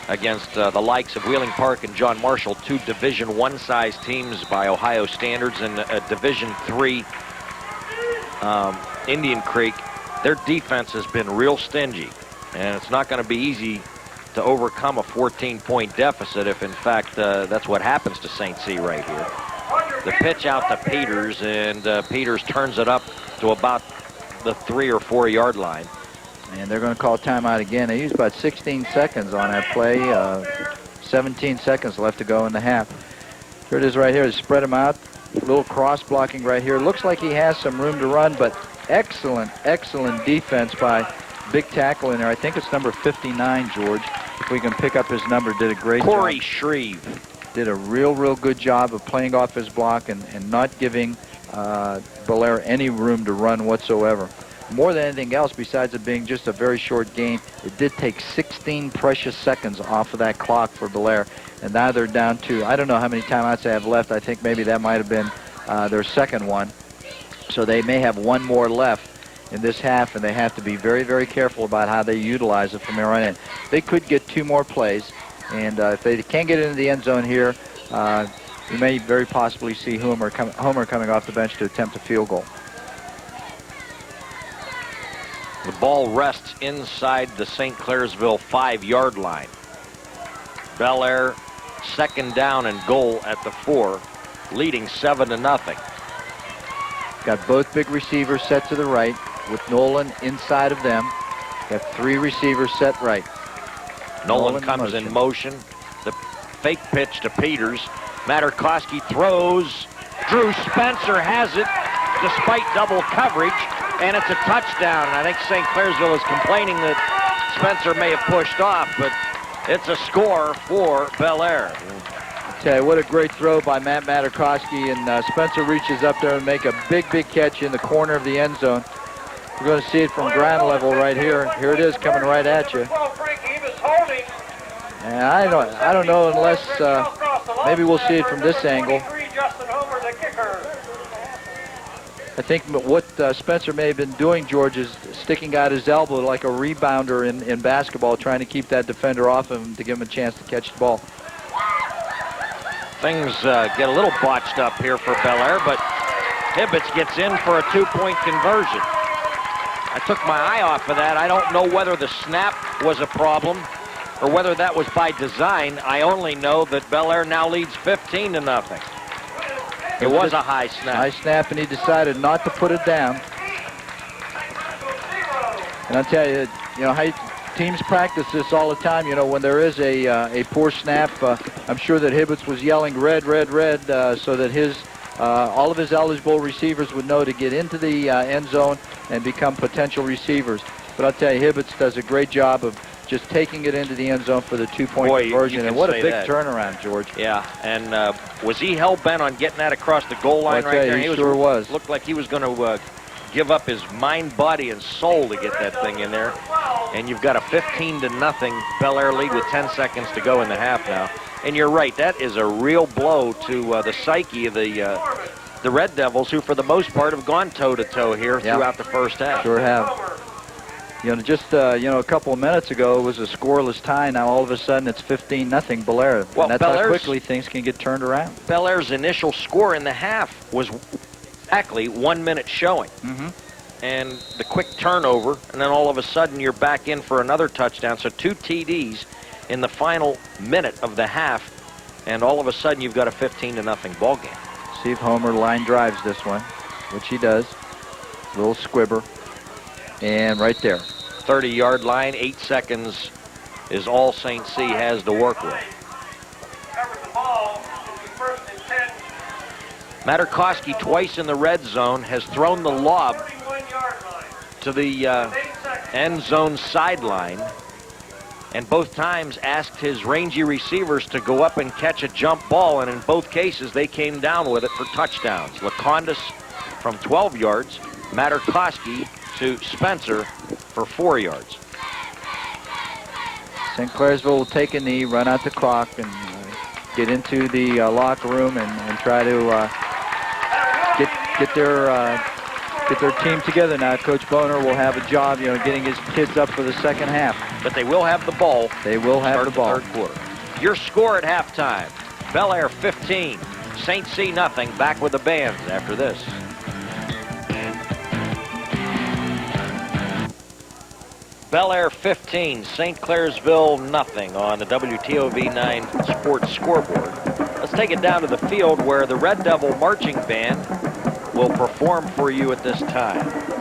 against the likes of Wheeling Park and John Marshall, 2 Division I size teams by Ohio standards, and Division III Indian Creek, their defense has been real stingy, and it's not going to be easy to overcome a 14-point deficit if, in fact, that's what happens to St. C right here. The pitch out to Peters, and Peters turns it up to about the 3 or 4 yard line. And they're going to call timeout again. They used about 16 seconds on that play. 17 seconds left to go in the half. Here it is right here. They spread him out. A little cross blocking right here. Looks like he has some room to run, but excellent, excellent defense by big tackle in there. I think it's number 59, George. If we can pick up his number, did a great job. Corey Shreve Did a real good job of playing off his block and not giving Bellaire any room to run whatsoever. More than anything else, besides it being just a very short game, it did take 16 precious seconds off of that clock for Bellaire. And now they're down to, I don't know how many timeouts they have left. I think maybe that might have been their second one. So they may have one more left in this half, and they have to be very careful about how they utilize it from here on in. They could get 2 more plays, and if they can't get into the end zone here, we may very possibly see Homer coming off the bench to attempt a field goal. The ball rests inside the St. Clairsville 5-yard line. Bellaire second down and goal at the 4, leading 7-0. Got both big receivers set to the right with Nolan inside of them. Got 3 receivers set right. Nolan comes in motion. The fake pitch to Peters. Materkoski throws. Drew Spencer has it despite double coverage, and it's a touchdown. And I think St. Clairsville is complaining that Spencer may have pushed off, but it's a score for Bellaire. Tell you, what a great throw by Matt Materkoski, and Spencer reaches up there and make a big catch in the corner of the end zone. We're going to see it from ground level right here. Here it is coming right at you. And I don't know unless maybe we'll see it from this angle. I think what Spencer may have been doing, George, is sticking out his elbow like a rebounder in basketball, trying to keep that defender off of him to give him a chance to catch the ball. Things get a little botched up here for Bellaire, but Hibbits gets in for a 2-point conversion. I took my eye off of that. I don't know whether the snap was a problem or whether that was by design. I only know that Bellaire now leads 15-0. It was a high snap. High snap, and he decided not to put it down. And I'll tell you, teams practice this all the time. When there is a poor snap, I'm sure that Hibbits was yelling red, so that all of his eligible receivers would know to get into the end zone and become potential receivers. But I'll tell you, Hibbits does a great job of just taking it into the end zone for the 2-point conversion. And what a big turnaround, George. Yeah, and was he hell-bent on getting that across the goal line right there? He sure was. Looked like he was going to give up his mind, body, and soul to get that thing in there. And you've got a 15-0 Bellaire lead with 10 seconds to go in the half now. And you're right, that is a real blow to the psyche of the Red Devils, who for the most part have gone toe-to-toe here throughout the first half. Sure have. Just a couple of minutes ago it was a scoreless tie. Now all of a sudden it's 15-0 Bellaire. Well, and that's how quickly things can get turned around. Bellaire's initial score in the half was exactly 1 minute showing. And the quick turnover, and then all of a sudden you're back in for another touchdown. So 2 TDs in the final minute of the half, and all of a sudden you've got a 15-0 ball game. See if Homer line drives this one, which he does. Little squibber. And right there. 30-yard line, 8 seconds is all St. C has to work with. Materkoski twice in the red zone has thrown the lob to the end zone sideline, and both times asked his rangy receivers to go up and catch a jump ball, and in both cases they came down with it for touchdowns. Lacondas from 12 yards, Materkoski to Spencer for 4 yards. St. Clairsville will take a knee, run out the clock, and get into the locker room and try to get their team together. Now Coach Boner will have a job, getting his kids up for the second half. But they will have the ball. They will have the ball. Third quarter. Your score at halftime: Bellaire 15, St. C nothing. Back with the bands after this. Bellaire 15, St. Clairsville nothing on the WTOV 9 Sports Scoreboard. Let's take it down to the field where the Red Devil Marching Band will perform for you at this time.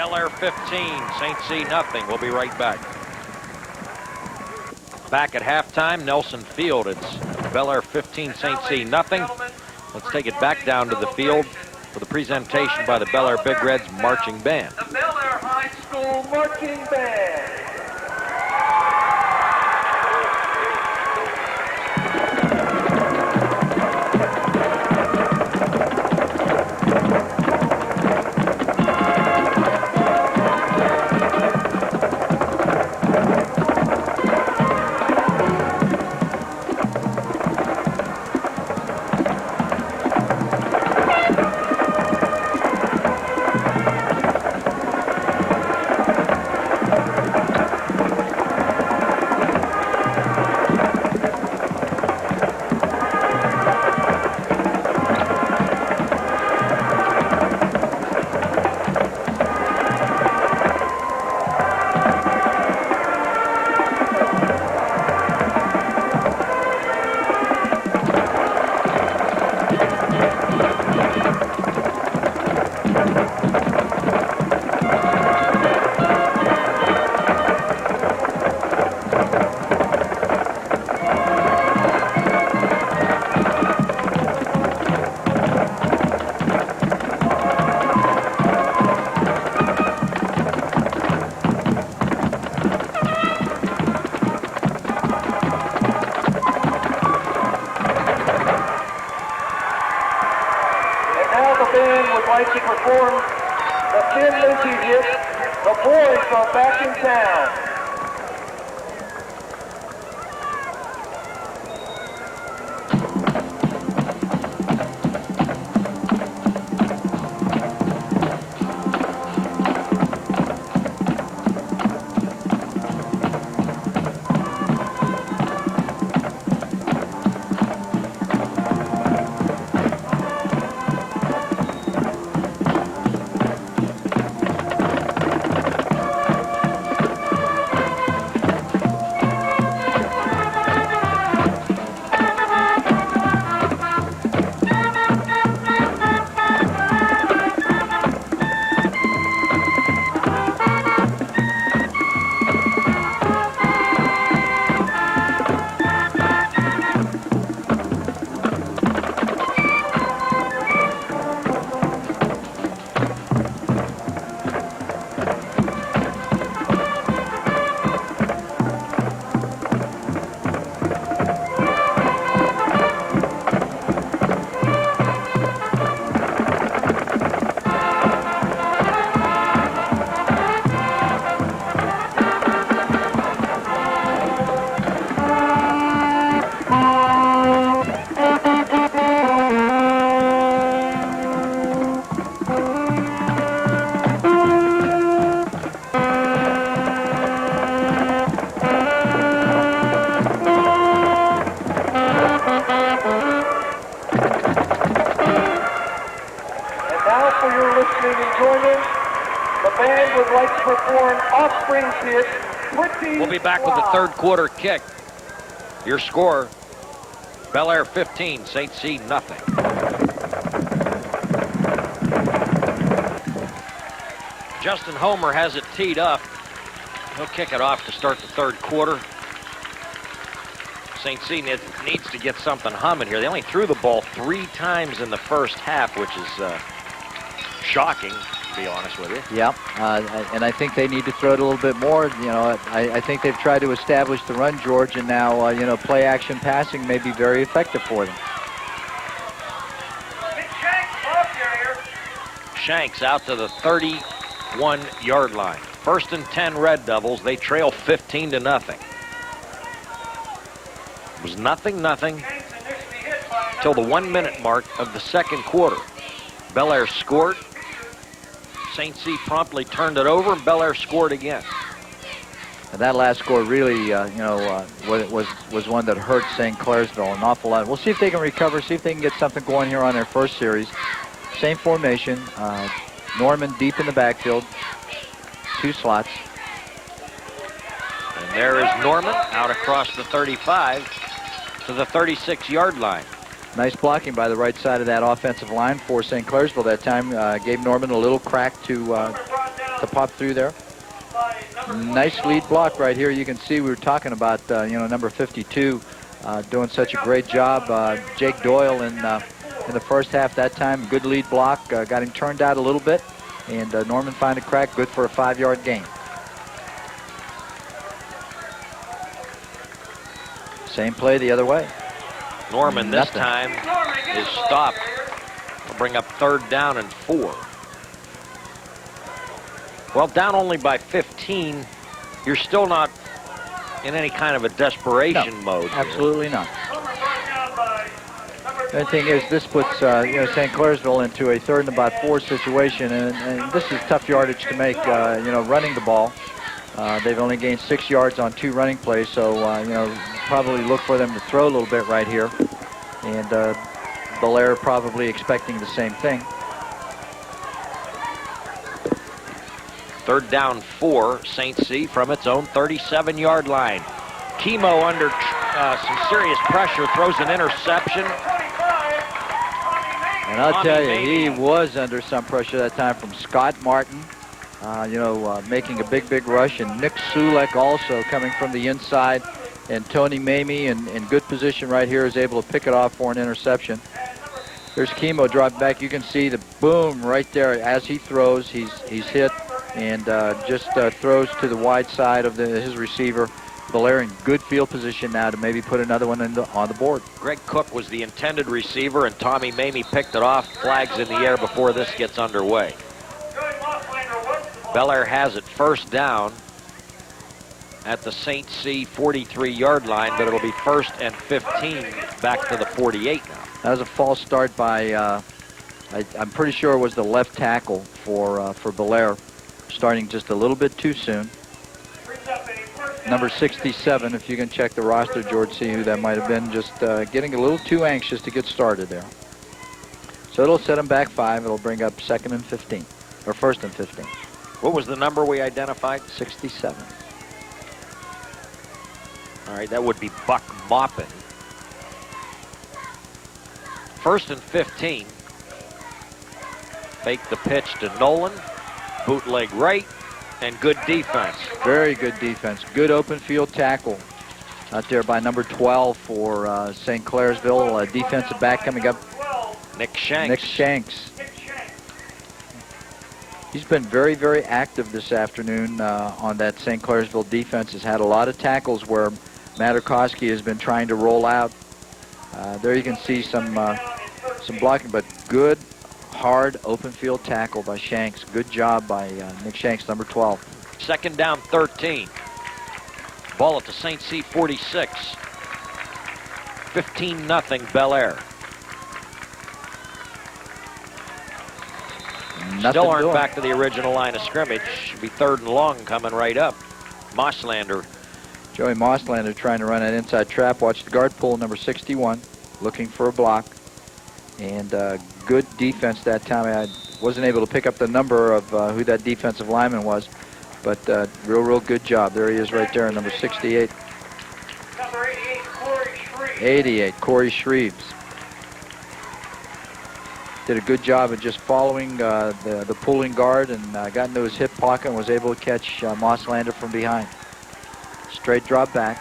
Bellaire 15, St. C nothing. We'll be right back. Back at halftime, Nelson Field. It's Bellaire 15, St. C nothing. Let's take it back down to the field for the presentation by the Bellaire Big Reds Marching Band. The Bellaire High School Marching Band. To perform the Thin Lizzy hit, The Boys Are Back in Town. We'll be back with the third quarter kick. Your score, Bellaire 15, St. C nothing. Justin Homer has it teed up. He'll kick it off to start the third quarter. St. C needs to get something humming here. They only threw the ball 3 times in the first half, which is shocking, to be honest with you. Yeah, and I think they need to throw it a little bit more. You know, I think they've tried to establish the run, George, and now, you know, play action passing may be very effective for them. Shanks out to the 31-yard line. First and 10 Red Devils. They trail 15 to nothing. It was nothing till the 1-minute mark of the second quarter. Bellaire scored. St. C promptly turned it over, and Bellaire scored again. And that last score really, was one that hurt St. Clairsville an awful lot. We'll see if they can recover, see if they can get something going here on their first series. Same formation. Norman deep in the backfield. 2 slots. And there is Norman out across the 35 to the 36-yard line. Nice blocking by the right side of that offensive line for St. Clairsville that time. Gave Norman a little crack to pop through there. Nice lead block right here. You can see we were talking about, number 52 doing such a great job. Jake Doyle in the first half that time, good lead block, got him turned out a little bit, and Norman found a crack, good for a 5-yard gain. Same play the other way. Norman this time is stopped. Will bring up 3rd down and 4. Well, down only by 15, you're still not in any kind of a desperation mode here. Absolutely not. The thing is, this puts St. Clairsville into a 3rd and about 4 situation, and this is tough yardage to make. Running the ball, they've only gained 6 yards on 2 running plays, so probably look for them to throw a little bit right here, and Bellaire probably expecting the same thing. 3rd down 4, St. C from its own 37-yard line. Chemo under some serious pressure, throws an interception. And I'll tell you, he was under some pressure that time from Scott Martin, making a big rush, and Nick Sulek also coming from the inside, and Tony Mamie in good position right here is able to pick it off for an interception. There's Chemo dropped back. You can see the boom right there as he throws. He's hit and just throws to the wide side of his receiver. Bellaire in good field position now to maybe put another one on the board. Greg Cook was the intended receiver, and Tommy Mamie picked it off. Flags in the air before this gets underway. Bellaire has it 1st down at the St. C 43-yard line, but it'll be 1st and 15 back to the 48 now. That was a false start by, I'm pretty sure it was the left tackle for Bellaire, starting just a little bit too soon. Number 67, if you can check the roster, George, see who that might have been, just getting a little too anxious to get started there. So it'll set him back 5. It'll bring up 2nd and 15, or 1st and 15. What was the number we identified? 67. All right, that would be Buck Maupin. 1st and 15. Fake the pitch to Nolan. Bootleg right, and good defense. Very good defense. Good open field tackle out there by number 12 for St. Clairsville. Defensive back coming up. Nick Shanks. Nick Shanks. He's been very active this afternoon on that St. Clairsville defense. Has had a lot of tackles where Materkoski has been trying to roll out. There you can see some blocking, but good, hard open field tackle by Shanks. Good job by Nick Shanks, number 12. 2nd down 13. Ball at the St. C 46. 15-0 Bellaire. Still aren't back to the original line of scrimmage. Should be 3rd and long coming right up. Mosslander. Joey Mosslander trying to run that inside trap. Watch the guard pull, number 61, looking for a block. And good defense that time. I wasn't able to pick up the number of who that defensive lineman was, but real good job. There he is right there, number 68. Number 88, Corey Shreves. 88, Corey Shreves. Did a good job of just following the pulling guard and got into his hip pocket and was able to catch Mosslander from behind. Straight drop back.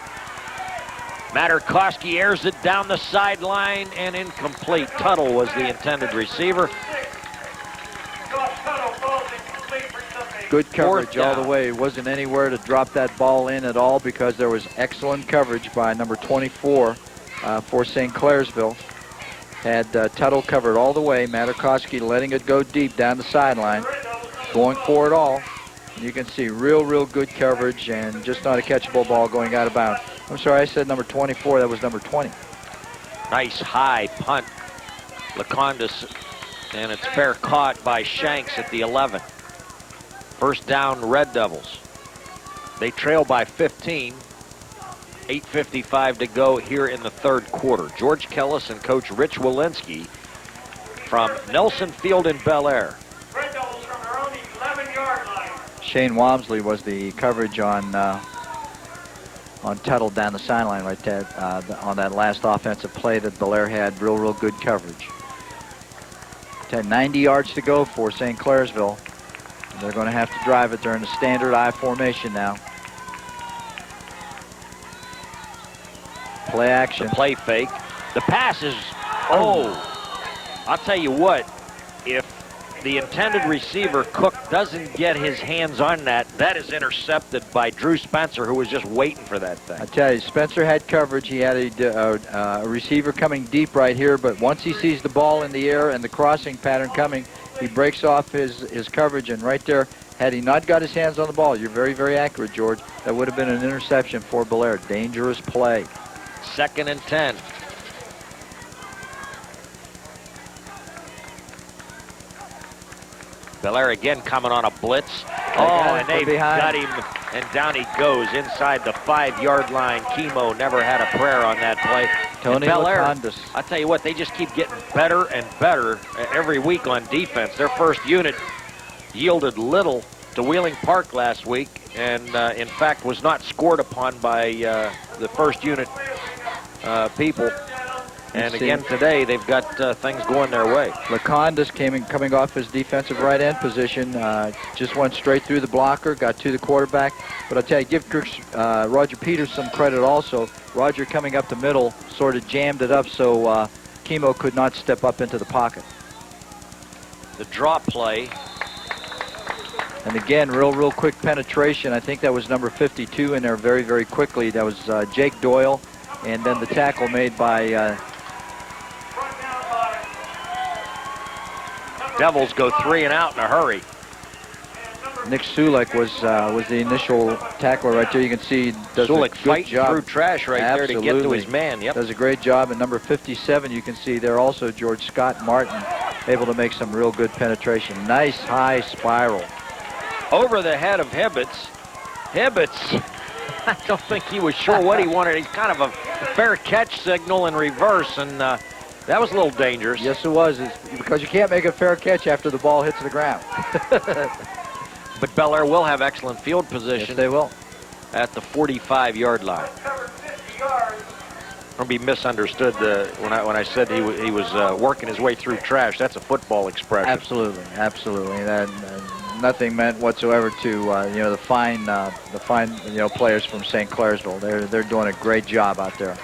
Materkoski airs it down the sideline and incomplete. Tuttle was the intended receiver. Good coverage all the way. Wasn't anywhere to drop that ball in at all because there was excellent coverage by number 24 for St. Clairsville. Had Tuttle covered all the way. Materkoski letting it go deep down the sideline. Going for it all. You can see real good coverage and just not a catchable ball going out of bounds. I'm sorry, I said number 24. That was number 20. Nice high punt. Lacondas, and it's fair caught by Shanks at the 11. 1st down, Red Devils. They trail by 15. 8:55 to go here in the 3rd quarter. George Kellis and Coach Rich Walensky from Nelson Field in Bellaire. Red Devils from their own 11-yard line. Shane Walmsley was the coverage on Tuttle down the sideline right there on that last offensive play that Bellaire had. Real good coverage. 90 yards to go for St. Clairsville. They're going to have to drive it. They're in a standard I formation now. Play action. The play fake. The pass is, oh, I'll tell you what, if the intended receiver, Cook, doesn't get his hands on that, that is intercepted by Drew Spencer, who was just waiting for that thing. I tell you, Spencer had coverage. He had a receiver coming deep right here, but once he sees the ball in the air and the crossing pattern coming, he breaks off his coverage, and right there, had he not got his hands on the ball, you're very, very accurate, George, that would have been an interception for Bellaire. Dangerous play. 2nd and 10. Bellaire again coming on a blitz. And they've got him, and down he goes inside the 5-yard line. Chemo never had a prayer on that play. Tony Bellaire, Lacondas. I tell you what, they just keep getting better and better every week on defense. Their first unit yielded little to Wheeling Park last week, and in fact was not scored upon by the first unit people. And again today, they've got things going their way. Lacondas coming off his defensive right end position, just went straight through the blocker, got to the quarterback. But I'll tell you, give Roger Peters some credit also. Roger coming up the middle sort of jammed it up so Chemo could not step up into the pocket. The draw play. And again, real quick penetration. I think that was number 52 in there very, very quickly. That was Jake Doyle. And then the tackle made by Devils go 3 and out in a hurry. Nick Sulik was the initial tackler right there. You can see does Sulik a good fighting job through trash right there to get to his man. Yep. Does a great job. And number 57, you can see there also George Scott Martin able to make some real good penetration. Nice high spiral. Over the head of Hibbits. Hibbits, I don't think he was sure what he wanted. He's kind of a fair catch signal in reverse, and that was a little dangerous. Yes, it was. It's because you can't make a fair catch after the ball hits the ground. But Bellaire will have excellent field position. Yes, they will. At the 45-yard line. Don't be misunderstood when I said he was working his way through trash. That's a football expression. Absolutely, absolutely. That nothing meant whatsoever to the fine players from St. Clairsville. They're doing a great job out there.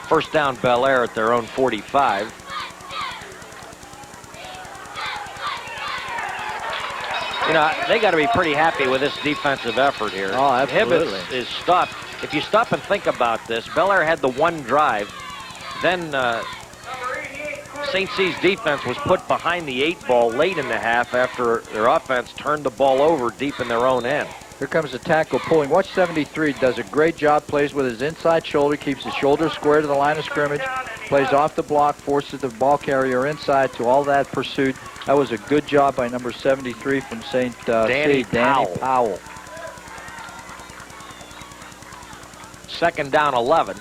First down, Bellaire at their own 45. You know, they got to be pretty happy with this defensive effort here. Oh, absolutely. Hibbits is stopped. If you stop and think about this, Bellaire had the one drive. Then St. C's defense was put behind the 8 ball late in the half after their offense turned the ball over deep in their own end. Here comes the tackle pulling. Watch 73, does a great job, plays with his inside shoulder, keeps his shoulder square to the line of scrimmage, plays off the block, forces the ball carrier inside to all that pursuit. That was a good job by number 73 from St. Danny Powell. Second down, 11.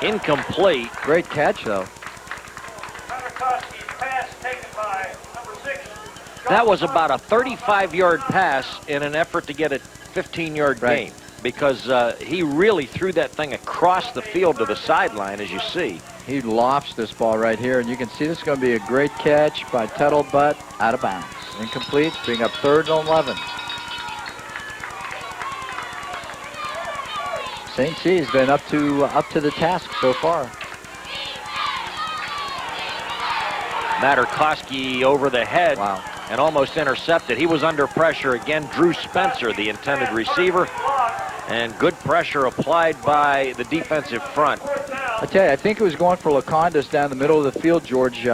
Incomplete. Great catch, though. That was about a 35-yard pass in an effort to get a 15-yard gain, because he really threw that thing across the field to the sideline, as you see. He lofts this ball right here, and you can see this is going to be a great catch by Tuttlebutt, out of bounds. Incomplete, bring up 3rd and 11. St. C has been up to the task so far. Materkoski over the head. Wow. And almost intercepted. He was under pressure again. Drew Spencer, the intended receiver, and good pressure applied by the defensive front. I tell you, I think it was going for Lacondas down the middle of the field, George.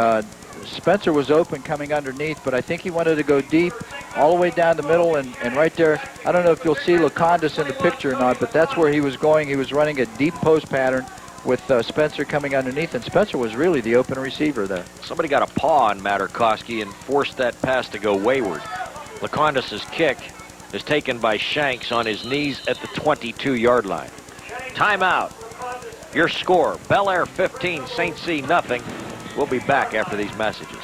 Spencer was open coming underneath, but I think he wanted to go deep all the way down the middle, and right there, I don't know if you'll see Lacondas in the picture or not, but that's where he was going. He was running a deep post pattern with Spencer coming underneath, and Spencer was really the open receiver there. Somebody got a paw on Materkoski and forced that pass to go wayward. Lacondas' kick is taken by Shanks on his knees at the 22-yard line. Timeout. Your score, Bellaire 15, St. C nothing. We'll be back after these messages.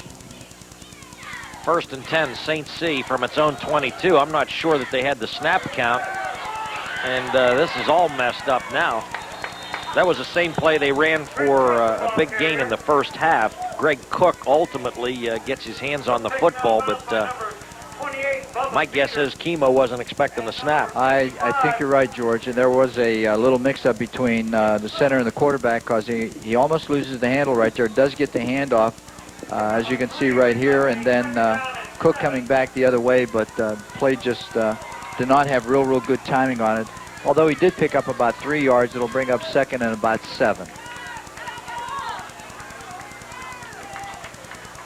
1st and 10, St. C from its own 22. I'm not sure that they had the snap count, and this is all messed up now. That was the same play they ran for a big gain in the first half. Greg Cook ultimately gets his hands on the football, but my guess is Kimo wasn't expecting the snap. I think you're right, George. And there was a little mix-up between the center and the quarterback because he almost loses the handle right there. Does get the handoff, as you can see right here. And then Cook coming back the other way, but play just did not have real good timing on it. Although he did pick up about 3 yards, it'll bring up second and about 7.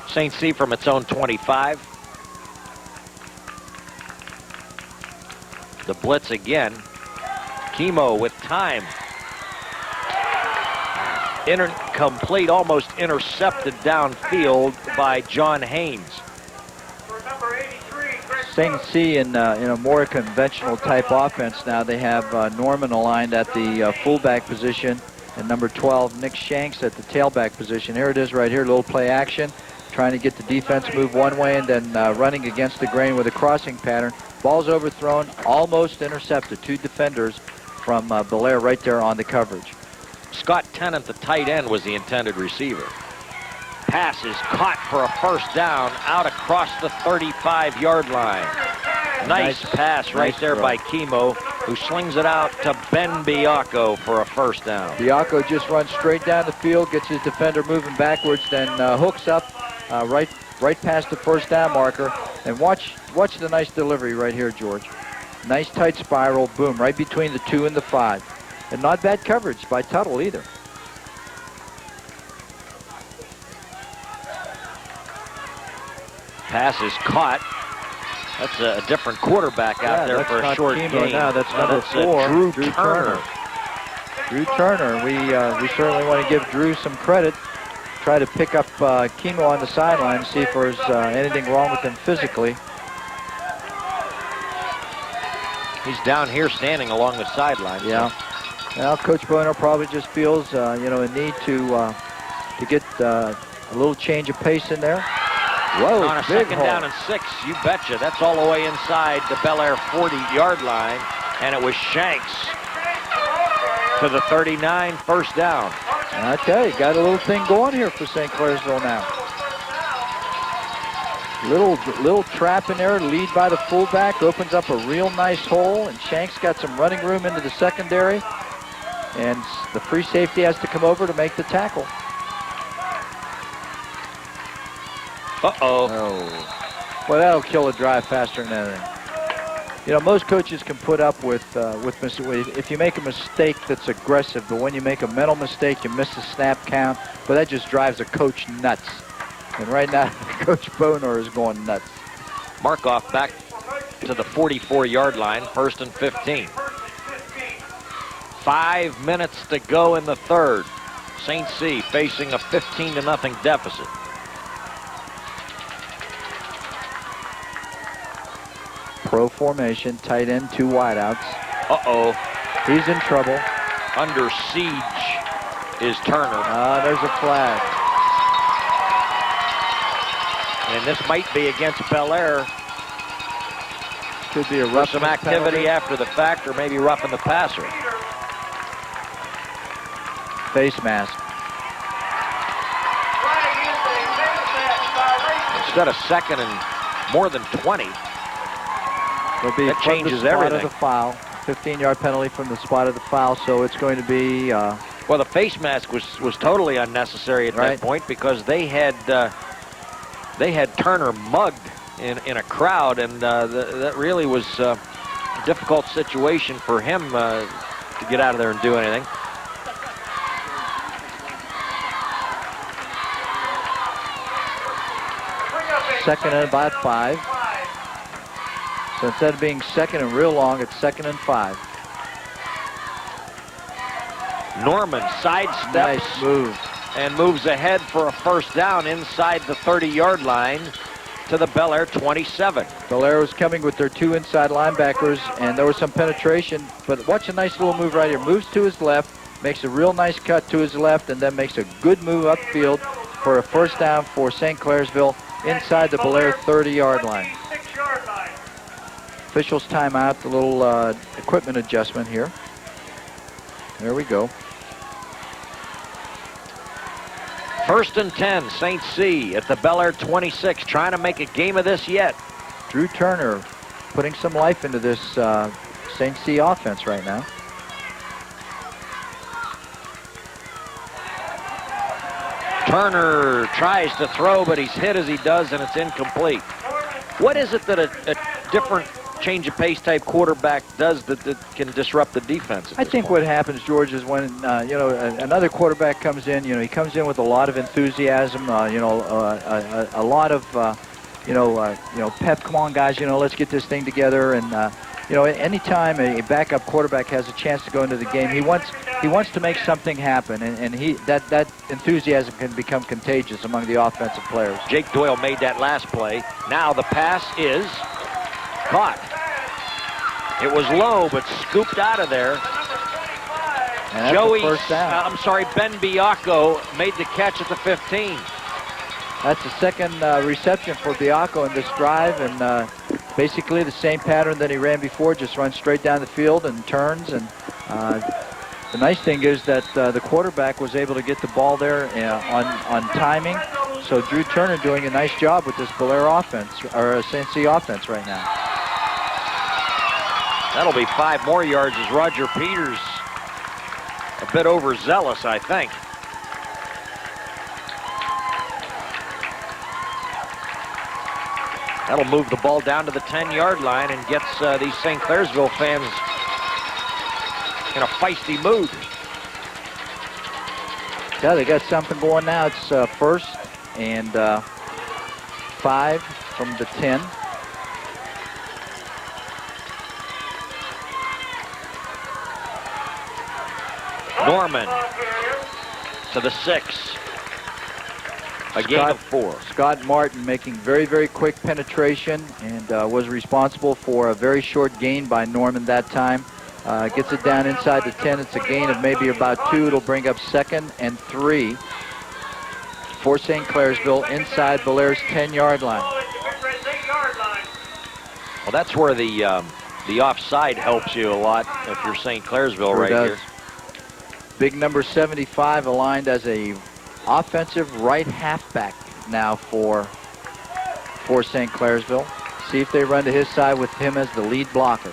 St. C from its own 25. The blitz again. Kimo with time. Incomplete, almost intercepted downfield by John Haynes. St. C in a more conventional type offense now. They have Norman aligned at the fullback position and number 12, Nick Shanks, at the tailback position. Here it is right here, little play action, trying to get the defense move one way and then running against the grain with a crossing pattern. Ball's overthrown, almost intercepted. 2 defenders from Bellaire right there on the coverage. Scott Tennant, the tight end, was the intended receiver. Pass is caught for a first down out across the 35-yard line. Nice pass right there by Kimo, who slings it out to Ben Biacco for a first down. Biacco just runs straight down the field, gets his defender moving backwards, then hooks up right past the first down marker. And watch the nice delivery right here, George. Nice tight spiral, boom, right between the 2 and the 5. And not bad coverage by Tuttle either. Pass is caught. That's a different quarterback out there for a short Kimo gain. now. That's number 4, Drew Turner. Drew Turner. We certainly want to give Drew some credit. Try to pick up Kimo on the sideline and see if there's anything wrong with him physically. He's down here standing along the sideline. Yeah. Now Coach Boner probably just feels a need to get a little change of pace in there. Whoa, on a second down and 6, you betcha. That's all the way inside the Bellaire 40-yard line, and it was Shanks to the 39, first down. I tell you, got a little thing going here for St. Clairsville now. Little trap in there, lead by the fullback, opens up a real nice hole, and Shanks got some running room into the secondary, and the free safety has to come over to make the tackle. Uh-oh. Oh. Well, that'll kill a drive faster than anything. You know, most coaches can put up with if you make a mistake that's aggressive, but when you make a mental mistake, you miss a snap count, but that just drives a coach nuts. And right now, Coach Boner is going nuts. Markoff back to the 44-yard line, first and 15. 5 minutes to go in the third. St. C facing a 15-0 deficit. Pro formation, tight end, 2 wideouts. Uh-oh. He's in trouble. Under siege is Turner. There's a flag. And this might be against Bellaire. Could be a rough some activity penalty after the fact, or maybe roughing the passer. Face mask. Instead of second and more than 20. That changes everything. Of the foul. 15-yard penalty from the spot of the foul, so it's going to be... well, the face mask was totally unnecessary at that point because they had Turner mugged in a crowd, and that really was a difficult situation for him to get out of there and do anything. Second and about 5. So instead of being second and real long, it's second and 5. Norman sidesteps nice move and moves ahead for a first down inside the 30-yard line to the Bellaire 27. Bellaire was coming with their 2 inside linebackers, and there was some penetration, but watch a nice little move right here. Moves to his left, makes a real nice cut to his left, and then makes a good move upfield for a first down for St. Clairsville inside the Bellaire 30-yard line. Officials timeout, the little equipment adjustment here. There we go. First and 10, St. C at the Bellaire 26, trying to make a game of this yet. Drew Turner putting some life into this St. C offense right now. Turner tries to throw, but he's hit as he does, and it's incomplete. What is it that a different change of pace type quarterback does that can disrupt the defense? I think what happens, George, is when another quarterback comes in. He comes in with a lot of enthusiasm. A lot of pep. Come on, guys. Let's get this thing together. And anytime a backup quarterback has a chance to go into the game, he wants to make something happen, and that enthusiasm can become contagious among the offensive players. Jake Doyle made that last play. Now the pass is caught. It was low, but scooped out of there. Ben Biacco made the catch at the 15. That's the second reception for Biacco in this drive, and basically the same pattern that he ran before, just runs straight down the field and turns. And the nice thing is that the quarterback was able to get the ball there on timing. So Drew Turner doing a nice job with this Bellaire offense, or St. C offense right now. That'll be 5 more yards as Roger Peters a bit overzealous, I think. That'll move the ball down to the 10-yard line and gets these St. Clairsville fans in a feisty mood. Yeah, they got something going now. It's first and 5 from the 10. Norman to the 6. A gain of 4. Scott Martin making very, very quick penetration and was responsible for a very short gain by Norman that time. Gets it down inside the 10. It's a gain of maybe about 2. It'll bring up 2nd and 3 for St. Clairsville inside Bellaire's 10-yard line. Well, that's where the offside helps you a lot if you're St. Clairsville right here. Big number 75 aligned as a offensive right halfback now for St. Clairsville. See if they run to his side with him as the lead blocker.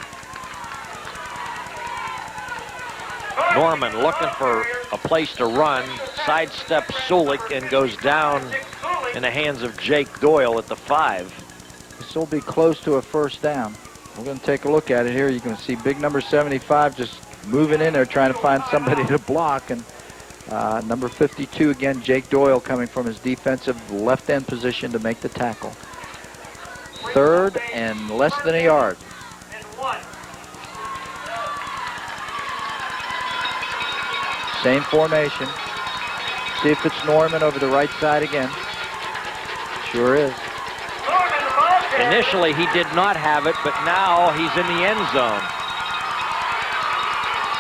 Norman looking for a place to run, sidesteps Sulik and goes down in the hands of Jake Doyle at the 5. This will be close to a first down. We're going to take a look at it here. You can see big number 75 just moving in there trying to find somebody to block, and number 52 again, Jake Doyle, coming from his defensive left end position to make the tackle. 3rd and less than a yard. Same formation. See if it's Norman over the right side again. Sure is. Initially he did not have it, but now he's in the end zone.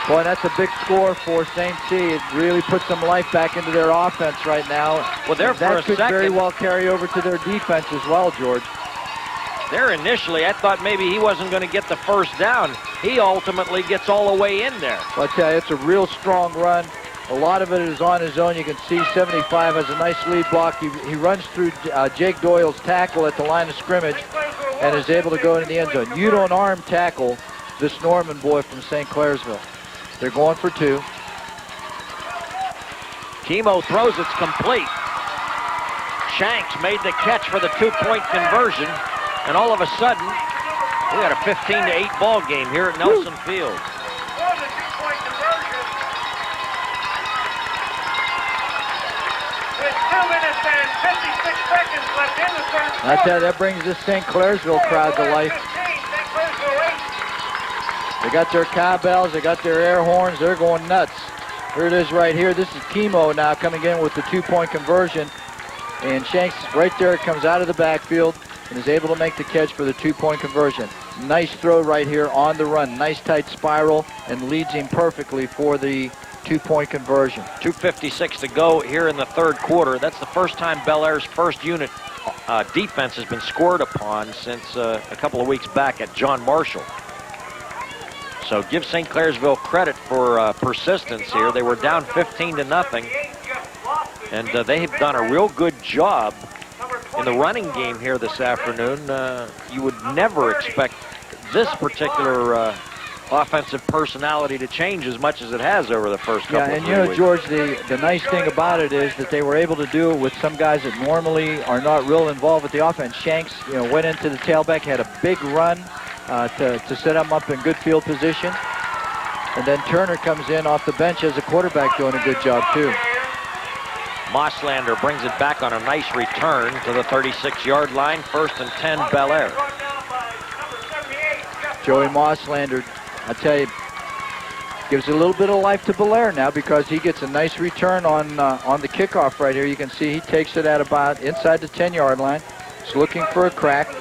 Boy, that's a big score for St. C. It really puts some life back into their offense right now. Well, that could very well carry over to their defense as well, George. There initially, I thought maybe he wasn't going to get the first down. He ultimately gets all the way in there. Well, I tell you, it's a real strong run. A lot of it is on his own. You can see 75 has a nice lead block. He runs through Jake Doyle's tackle at the line of scrimmage and is able to go into the end zone. You don't arm tackle this Norman boy from St. Clairsville. They're going for 2. Chemo throws, it's complete. Shanks made the catch for the 2-point conversion, and all of a sudden, we got a 15-8 ball game here at Nelson Field. With 2 minutes and 56 seconds left in the third quarter. I tell you, that brings this St. Clairsville crowd to life. They got their cowbells, they got their air horns, they're going nuts. Here it is right here. This is Chemo now coming in with the 2-point conversion. And Shanks right there comes out of the backfield and is able to make the catch for the 2-point conversion. Nice throw right here on the run. Nice tight spiral and leads him perfectly for the 2-point conversion. 2:56 to go here in the 3rd quarter. That's the first time Bellaire's first unit defense has been scored upon since a couple of weeks back at John Marshall. So give St. Clairsville credit for persistence here. They were down 15-0. And they've done a real good job in the running game here this afternoon. You would never expect this particular offensive personality to change as much as it has over the first couple of weeks. Yeah, and you know, George, the nice thing about it is that they were able to do it with some guys that normally are not real involved with the offense. Shanks, you know, went into the tailback, had a big run to set him up in good field position. And then Turner comes in off the bench as a quarterback, doing a good job too. Mosslander brings it back on a nice return to the 36-yard line. 1st and 10, Bellaire. Joey Mosslander, I tell you, gives a little bit of life to Bellaire now because he gets a nice return on the kickoff right here. You can see he takes it at about inside the 10-yard line. He's looking for a crack.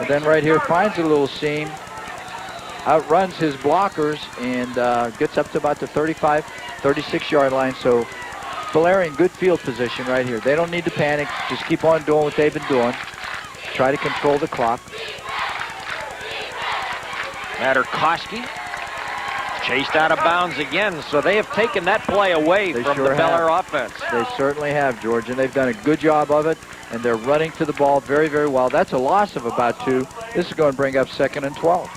And then right here finds a little seam, outruns his blockers, and gets up to about the 35, 36-yard line. So Bellaire in good field position right here. They don't need to panic. Just keep on doing what they've been doing. Try to control the clock. Materkoski chased out of bounds again, so they have taken that play away from the Bellaire offense. They certainly have, George, and they've done a good job of it, and they're running to the ball very, very well. That's a loss of about 2. This is going to bring up 2nd and 12.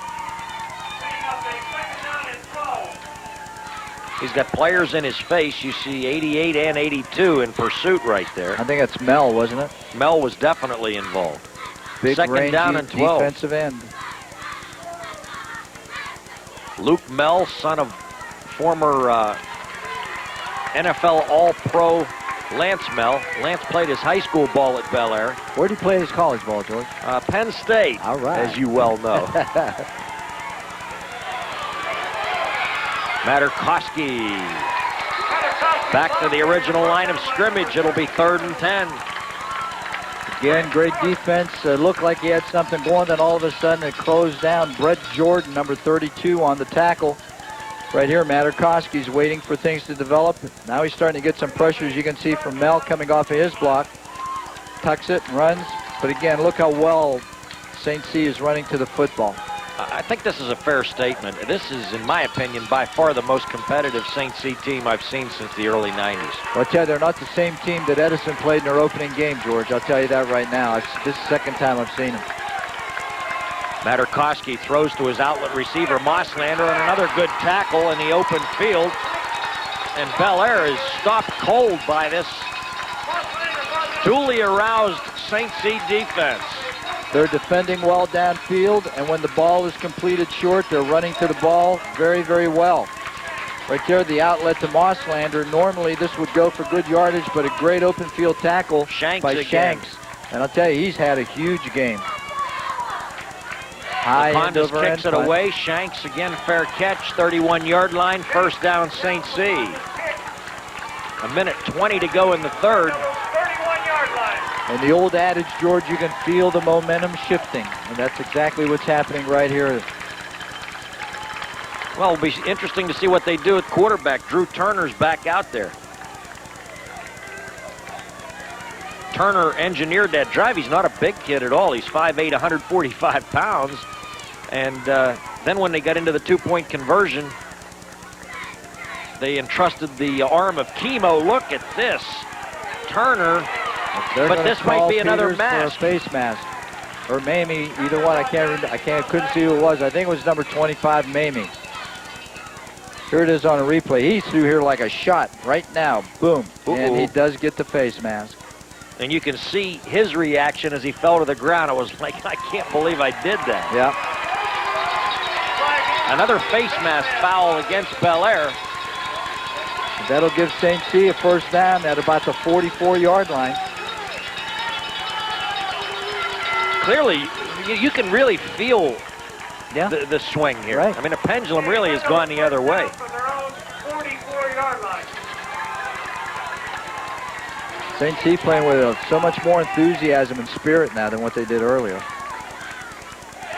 He's got players in his face. You see 88 and 82 in pursuit right there. I think that's Mel, wasn't it? Mel was definitely involved. Big 2nd down and 12. Defensive end. Luke Mel, son of former NFL All-Pro Lance Mel. Lance played his high school ball at Bellaire. Where did he play his college ball, George? Penn State, all right, as you well know. Materkoski back to the original line of scrimmage. It'll be 3rd and 10. Again, great defense. Looked like he had something going, then all of a sudden it closed down. Brett Jordan, number 32, on the tackle. Right here, Materkoski's waiting for things to develop. Now he's starting to get some pressure, as you can see, from Mel coming off of his block. Tucks it and runs. But again, look how well St. C is running to the football. I think this is a fair statement. This is, in my opinion, by far the most competitive St. C team I've seen since the early 90s. Well, I tell you, they're not the same team that Edison played in their opening game, George. I'll tell you that right now. This is the 2nd time I've seen them. Materkoski throws to his outlet receiver, Mosslander, and another good tackle in the open field. And Bellaire is stopped cold by this duly aroused St. C defense. They're defending well downfield, and when the ball is completed short, they're running to the ball very, very well. Right there, the outlet to Mosslander. Normally, this would go for good yardage, but a great open field tackle by Shanks. And I'll tell you, he's had a huge game. Condas kicks it away. Shanks again, fair catch, 31-yard line, 1st down, St. C. 1:20 to go in the 3rd. And the old adage, George, you can feel the momentum shifting. And that's exactly what's happening right here. Well, it'll be interesting to see what they do at quarterback. Drew Turner's back out there. Turner engineered that drive. He's not a big kid at all. He's 5'8", 145 pounds. And then when they got into the 2-point conversion, they entrusted the arm of Chemo. Look at this. Turner. But this might be another mask. For a face mask. Or Mamie, either one. I couldn't see who it was. I think it was number 25, Mamie. Here it is on a replay. He threw here like a shot right now. Boom. Ooh. And he does get the face mask. And you can see his reaction as he fell to the ground. It was like, I can't believe I did that. Yeah. Another face mask foul against Bellaire. That'll give St. C a 1st down at about the 44-yard line. Clearly, you can really feel the swing here. Right. I mean, the pendulum really has gone the other way. St. C playing with so much more enthusiasm and spirit now than what they did earlier.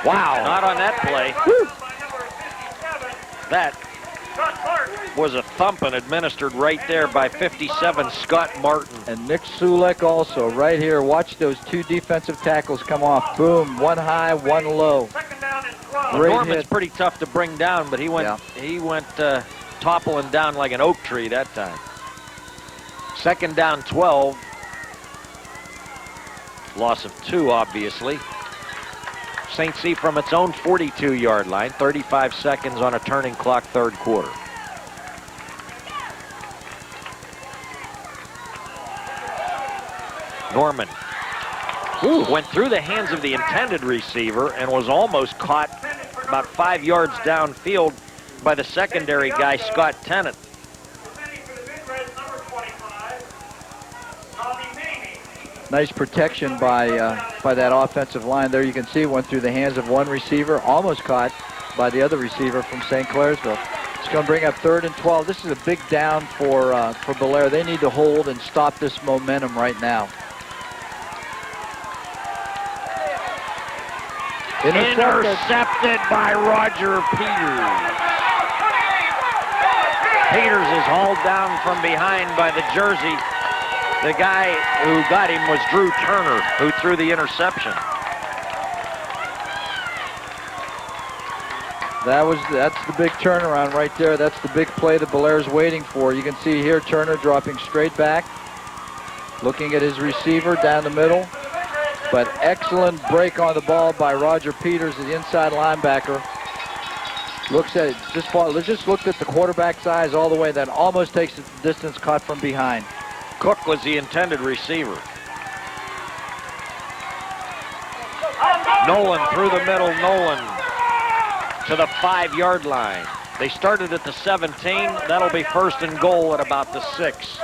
Wow. Not on that play. Woo. That was a thumping administered right there by 57, Scott Martin. And Nick Sulek also right here. Watch those 2 defensive tackles come off. Boom, one high, one low. Norman's pretty tough to bring down, but he went toppling down like an oak tree that time. Second down 12. Loss of 2, obviously. St. C from its own 42-yard line. 35 seconds on a turning clock, third quarter. Norman went through the hands of the intended receiver and was almost caught about 5 yards downfield by the secondary guy, Scott Tennant. Nice protection by that offensive line there. You can see it went through the hands of one receiver, almost caught by the other receiver from St. Clairsville. It's going to bring up 3rd and 12. This is a big down for Bellaire. They need to hold and stop this momentum right now. Intercepted by Roger Peters. Peters is hauled down from behind by the jersey. The guy who got him was Drew Turner, who threw the interception. That's the big turnaround right there. That's the big play that Bellaire's waiting for. You can see here Turner dropping straight back, looking at his receiver down the middle. But excellent break on the ball by Roger Peters, the inside linebacker. Looks at it, just looked at the quarterback's eyes all the way, then almost takes the distance, caught from behind. Cook was the intended receiver. Nolan through the middle, Nolan to the 5-yard line. They started at the 17. That'll be 1st and goal at about the 6.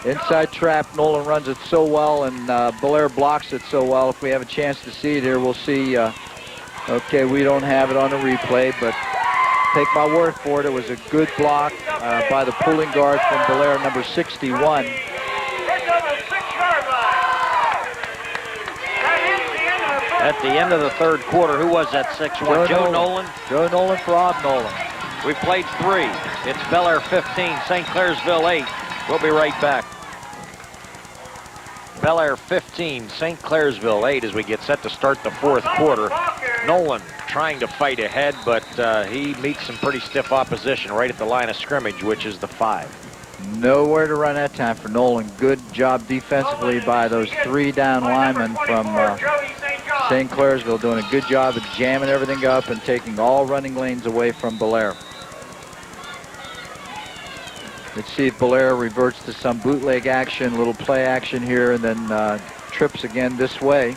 Inside trap, Nolan runs it so well, and Bellaire blocks it so well. If we have a chance to see it here, we'll see. Okay, we don't have it on the replay, but take my word for it, it was a good block by the pulling guard from Bellaire, number 61. At the end of the third quarter, who was that 6'1"? Joe Nolan? Joe Nolan for Ob Nolan. We played 3. It's Bellaire 15, St. Clairsville 8. We'll be right back. Bellaire 15, St. Clairsville 8 as we get set to start the fourth quarter. Nolan trying to fight ahead, but he meets some pretty stiff opposition right at the line of scrimmage, which is the 5. Nowhere to run that time for Nolan. Good job defensively by those 3 down linemen from St. Clairsville, doing a good job of jamming everything up and taking all running lanes away from Bellaire. Let's see if Bellaire reverts to some bootleg action, little play action here, and then trips again this way.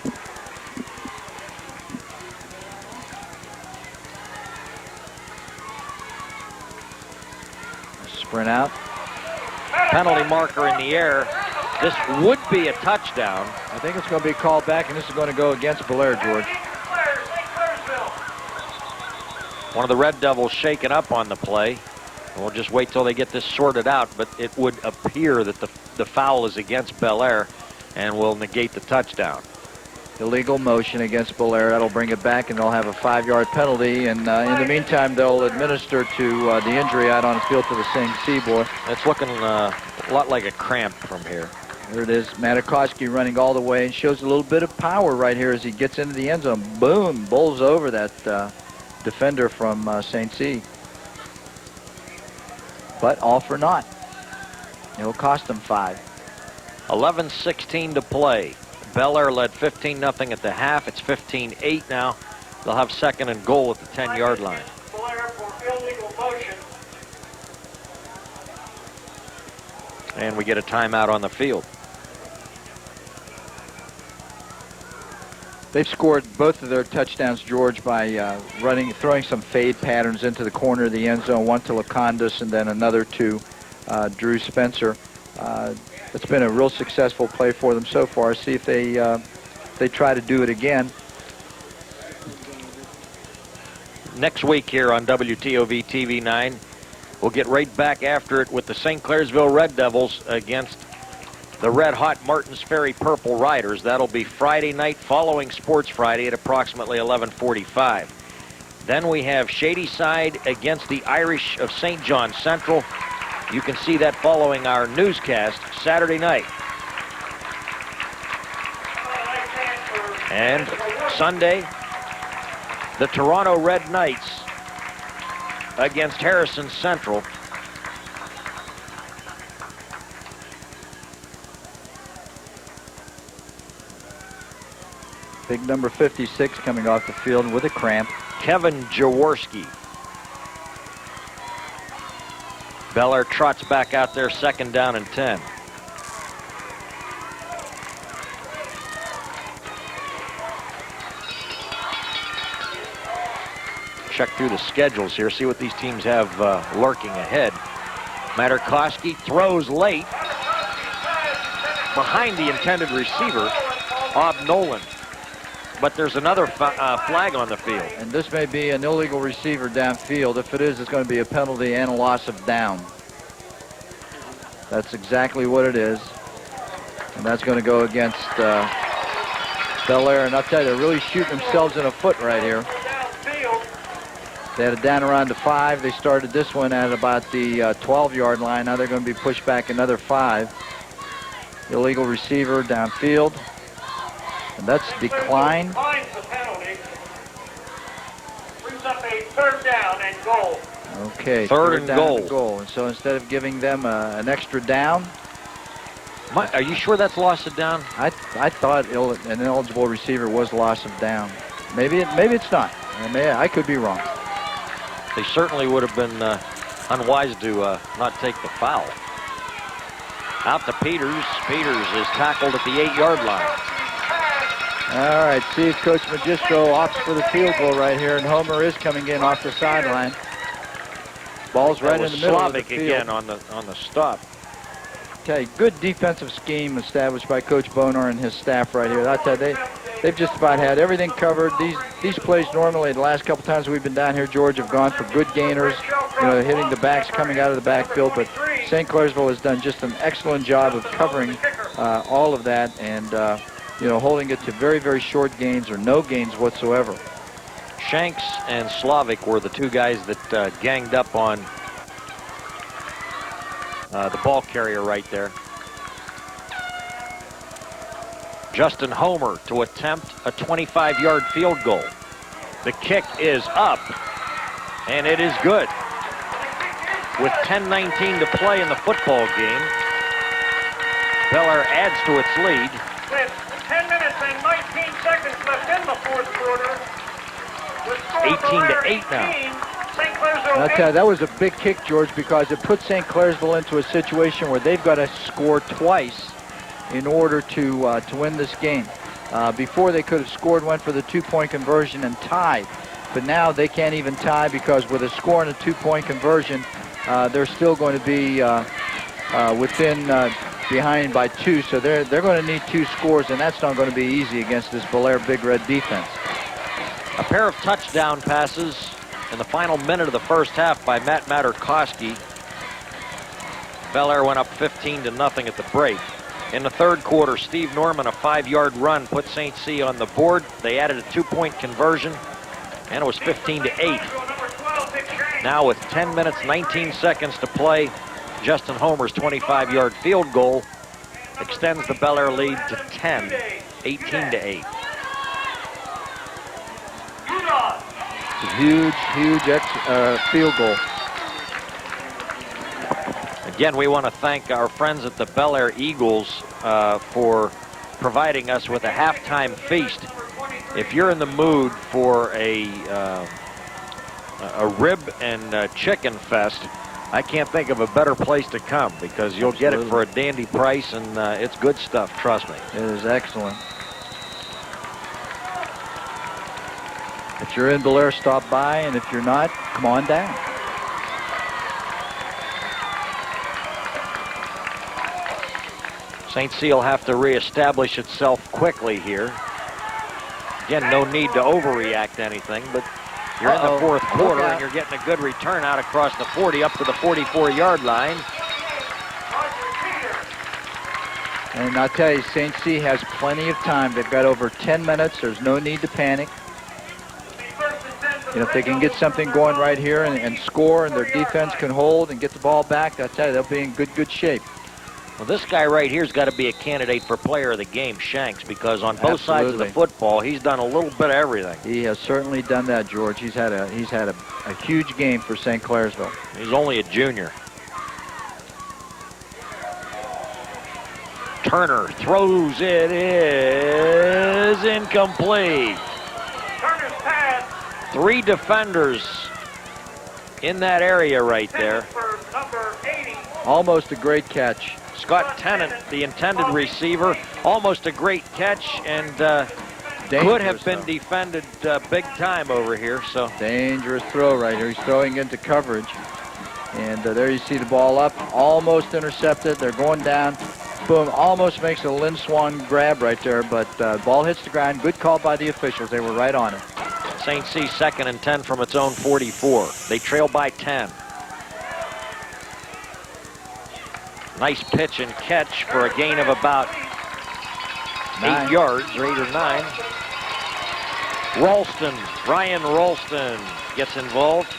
Sprint out. Penalty marker in the air. This would be a touchdown. I think it's going to be called back, and this is going to go against Bellaire, George. One of the Red Devils shaken up on the play. We'll just wait till they get this sorted out, but it would appear that the foul is against Bellaire and will negate the touchdown. Illegal motion against Bellaire. That'll bring it back, and they'll have a 5-yard penalty. And in the meantime, they'll administer to the injury out on the field to the St. C boy. It's looking a lot like a cramp from here. There it is. Materkoski running all the way and shows a little bit of power right here as he gets into the end zone. Boom! Bowls over that defender from St. C. But all for naught. It'll cost them 5. 11:16 to play. Bellaire led 15-0 at the half. It's 15-8 now. They'll have 2nd and goal at the 10-yard line. And we get a timeout on the field. They've scored both of their touchdowns, George, by throwing some fade patterns into the corner of the end zone, one to Lacondas and then another to Drew Spencer. It's been a real successful play for them so far. See if they try to do it again. Next week here on WTOV TV 9, we'll get right back after it with the St. Clairsville Red Devils against the red-hot Martins Ferry Purple Riders. That'll be Friday night following Sports Friday at approximately 11:45. Then we have Shadyside against the Irish of St. John Central. You can see that following our newscast Saturday night. And Sunday, the Toronto Red Knights against Harrison Central. Big number 56 coming off the field with a cramp. Kevin Jaworski. Bellaire trots back out there, 2nd down and 10. Check through the schedules here, see what these teams have lurking ahead. Materkoski throws late behind the intended receiver of Nolan. But there's another flag on the field. And this may be an illegal receiver downfield. If it is, it's going to be a penalty and a loss of down. That's exactly what it is. And that's going to go against Bellaire. And I'll tell you, they're really shooting themselves in the foot right here. They had it down around the 5. They started this one at about the 12-yard line. Now they're going to be pushed back another 5. Illegal receiver downfield. And that's decline. Declines the penalty. Brings up a 3rd down and goal. Okay, 3rd and down goal. goal. And so instead of giving them an extra down, Are you sure that's loss of down? I thought an ineligible receiver was loss of down. Maybe it's not. I could be wrong. They certainly would have been unwise to not take the foul. Out to Peters. Peters is tackled at the 8-yard line. All right, see if Coach Magistro opts for the field goal right here, and Homer is coming in off the sideline. Ball's right in the middle of the Slavic field. again on the stop. Okay, good defensive scheme established by Coach Boner and his staff right here. I tell you, they've just about had everything covered. These plays normally, the last couple times we've been down here, George, have gone for good gainers, hitting the backs coming out of the backfield. But St. Clairsville has done just an excellent job of covering all of that and holding it to very, very short gains or no gains whatsoever. Shanks and Slavic were the two guys that ganged up on the ball carrier right there. Justin Homer to attempt a 25-yard field goal. The kick is up, and it is good. With 10:19 to play in the football game, Bellaire adds to its lead. With 10 minutes and 19 seconds left in the 4th quarter. 18-8 now. St. Clairsville. I'll tell you, that was a big kick, George, because it put St. Clairsville into a situation where they've got to score twice in order to win this game. Before they could have scored, went for the 2-point conversion and tied. But now they can't even tie because with a score and a 2-point conversion, they're still going to be within behind by 2. So they're going to need 2 scores, and that's not going to be easy against this Bellaire Big Red defense. A pair of touchdown passes in the final minute of the first half by Matt Materkoski. Bellaire went up 15-0 at the break. In the 3rd quarter, Steve Norman, a 5-yard run, put St. C on the board. They added a 2-point conversion, and it was 15-8. Now with 10 minutes, 19 seconds to play, Justin Homer's 25-yard field goal extends the Bellaire lead to 10, 18-8. It's a huge field goal. Again, we want to thank our friends at the Bellaire Eagles for providing us with a halftime feast. If you're in the mood for a rib and chicken fest, I can't think of a better place to come because you'll get it for a dandy price, and it's good stuff, trust me. It is excellent. If you're in Bellaire, stop by, and if you're not, come on down. St. C will have to reestablish itself quickly here. Again, no need to overreact to anything, but you're in the 4th quarter and you're getting a good return out across the 40 up to the 44-yard line. And I'll tell you, St. C has plenty of time. They've got over 10 minutes. There's no need to panic. If they can get something going right here and score, and their defense can hold and get the ball back, I'll tell you, they'll be in good shape. Well, this guy right here's got to be a candidate for player of the game, Shanks, because on both sides of the football, he's done a little bit of everything. He has certainly done that, George. He's had a huge game for St. Clairsville. He's only a junior. Turner throws, it is incomplete. Turner's pass. 3 defenders in that area right there. For number 80. Almost a great catch. Scott Tennant, the intended receiver, almost a great catch, and Dangerous could have been though. defended big time over here. So Dangerous throw right here. He's throwing into coverage. And there you see the ball up, almost intercepted. They're going down. Boom, almost makes a Lynn Swan grab right there, but ball hits the ground. Good call by the officials. They were right on it. St. C 2nd and 10 from its own 44. They trail by 10. Nice pitch and catch for a gain of about 8 yards, or 8 or 9. Ralston, Ryan Ralston gets involved.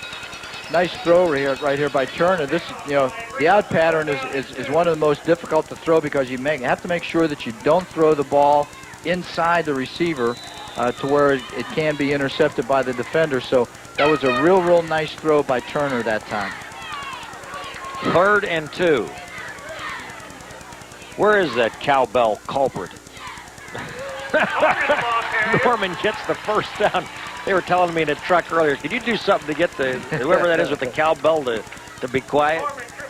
Nice throw right here by Turner. This, the out pattern is one of the most difficult to throw because you have to make sure that you don't throw the ball inside the receiver to where it can be intercepted by the defender. So that was a real nice throw by Turner that time. 3rd and 2. Where is that cowbell culprit? Norman gets the first down. They were telling me in the truck earlier, could you do something to get whoever that is with the cowbell to be quiet?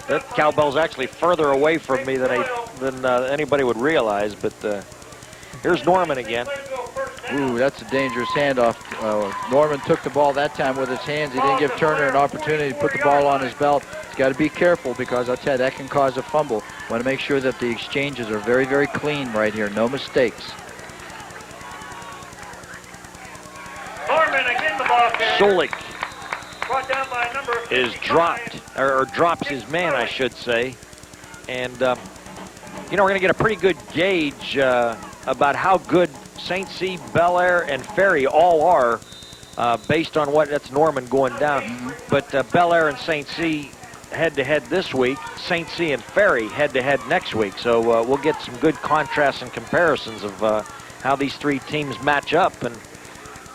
That cowbell's actually further away from me than anybody would realize, but here's Norman again. Ooh, that's a dangerous handoff. Norman took the ball that time with his hands. He didn't give Turner an opportunity to put the ball on his belt. He's got to be careful because I'll tell you, that can cause a fumble. Want to make sure that the exchanges are very clean right here. No mistakes. Norman again, the ball carrier. Solik Brought down by number is 55. dropped, or drops his man, I should say. And, we're going to get a pretty good gauge about how good St. C, Bellaire, and Ferry all are based on that's Norman going down. But Bellaire and St. C head-to-head this week, St. C and Ferry head-to-head next week. So we'll get some good contrasts and comparisons of how these 3 teams match up. And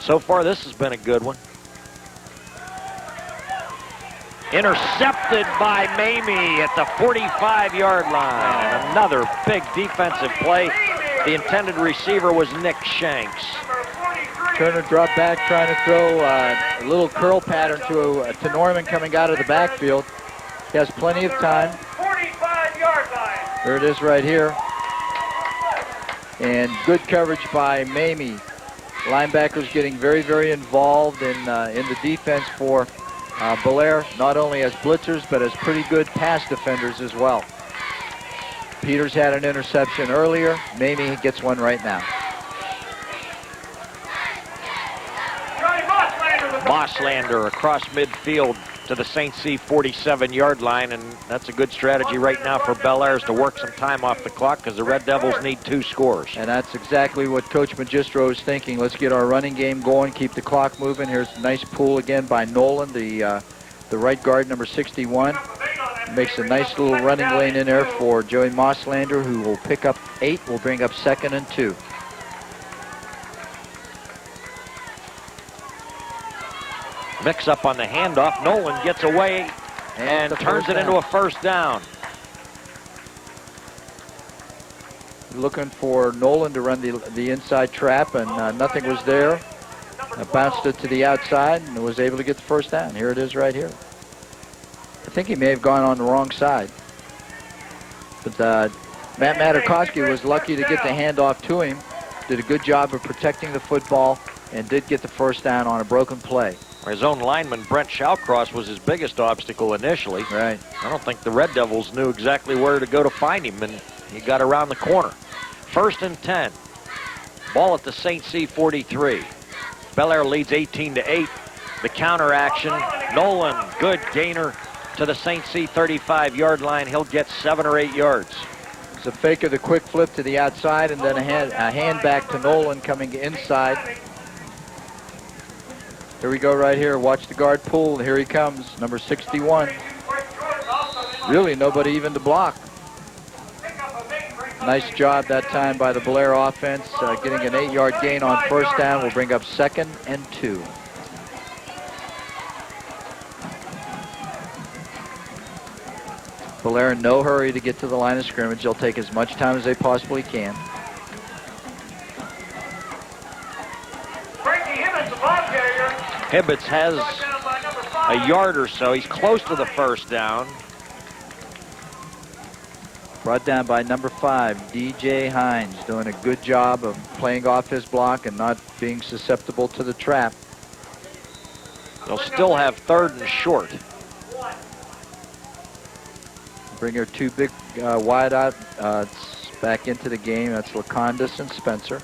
so far, this has been a good one. Intercepted by Mamie at the 45-yard line. Another big defensive play. The intended receiver was Nick Shanks. Turner dropped back trying to throw a little curl pattern to Norman coming out of the backfield. He has plenty of time. 45-yard line. There it is right here. And good coverage by Mamie. Linebackers getting very involved in the defense for Bellaire, not only as blitzers, but as pretty good pass defenders as well. Peters had an interception earlier. Mamie gets one right now. Mosslander across midfield to the St. C 47-yard line, and that's a good strategy right now for Bellaire to work some time off the clock because the Red Devils need 2 scores. And that's exactly what Coach Magistro is thinking. Let's get our running game going, keep the clock moving. Here's a nice pull again by Nolan, the right guard, number 61. Makes a nice little running lane in there for Joey Mosslander, who will pick up 8, will bring up 2nd and 2. Mix up on the handoff. Nolan gets away and turns it into a first down. Looking for Nolan to run the inside trap, and nothing was there. Bounced it to the outside and was able to get the first down. Here it is right here. I think he may have gone on the wrong side. But Materkoski was lucky to get the handoff to him. Did a good job of protecting the football and did get the first down on a broken play. His own lineman, Brent Shawcross, was his biggest obstacle initially. Right. I don't think the Red Devils knew exactly where to go to find him, and he got around the corner. 1st and 10. Ball at the St. C 43. Bellaire leads 18-8. The counter action. Nolan, good gainer to the St. C 35-yard line. He'll get 7 or 8 yards. It's a fake of the quick flip to the outside, and then a hand back to Nolan coming inside. Here we go right here. Watch the guard pull. Here he comes, number 61. Really nobody even to block. Nice job that time by the Bellaire offense. Getting an 8-yard gain on first down will bring up 2nd and 2. Bellaire in no hurry to get to the line of scrimmage. They'll take as much time as they possibly can. Frankie Hibbits, the ball carrier. Hibbits has Brought down by number 5. a yard or so. He's close to the first down. Brought down by number 5, D.J. Hines, doing a good job of playing off his block and not being susceptible to the trap. They'll still have 3rd and short. Bring her 2 big wide out back into the game. That's Lacondas and Spencer.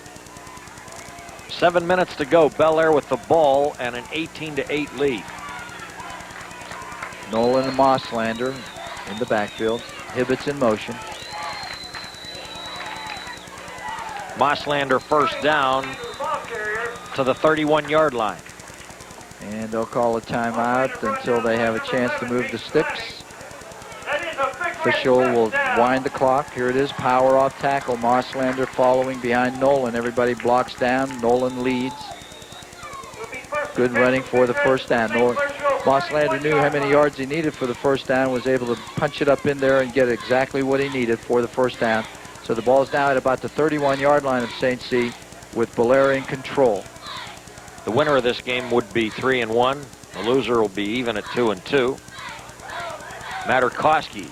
7 minutes to go. Bellaire with the ball and an 18-8 lead. Nolan and Mosslander in the backfield. Hibbits in motion. Mosslander first down to the 31-yard line. And they'll call a timeout until they have a chance to move the sticks. Official will wind the clock. Here it is, power off tackle. Mosslander following behind Nolan. Everybody blocks down. Nolan leads. Good running for the first down. Mosslander knew how many yards he needed for the first down, was able to punch it up in there and get exactly what he needed for the first down. So the ball's now at about the 31-yard line of St. C with Bellaire in control. The winner of this game would be 3-1. The loser will be even at 2-2. Materkoski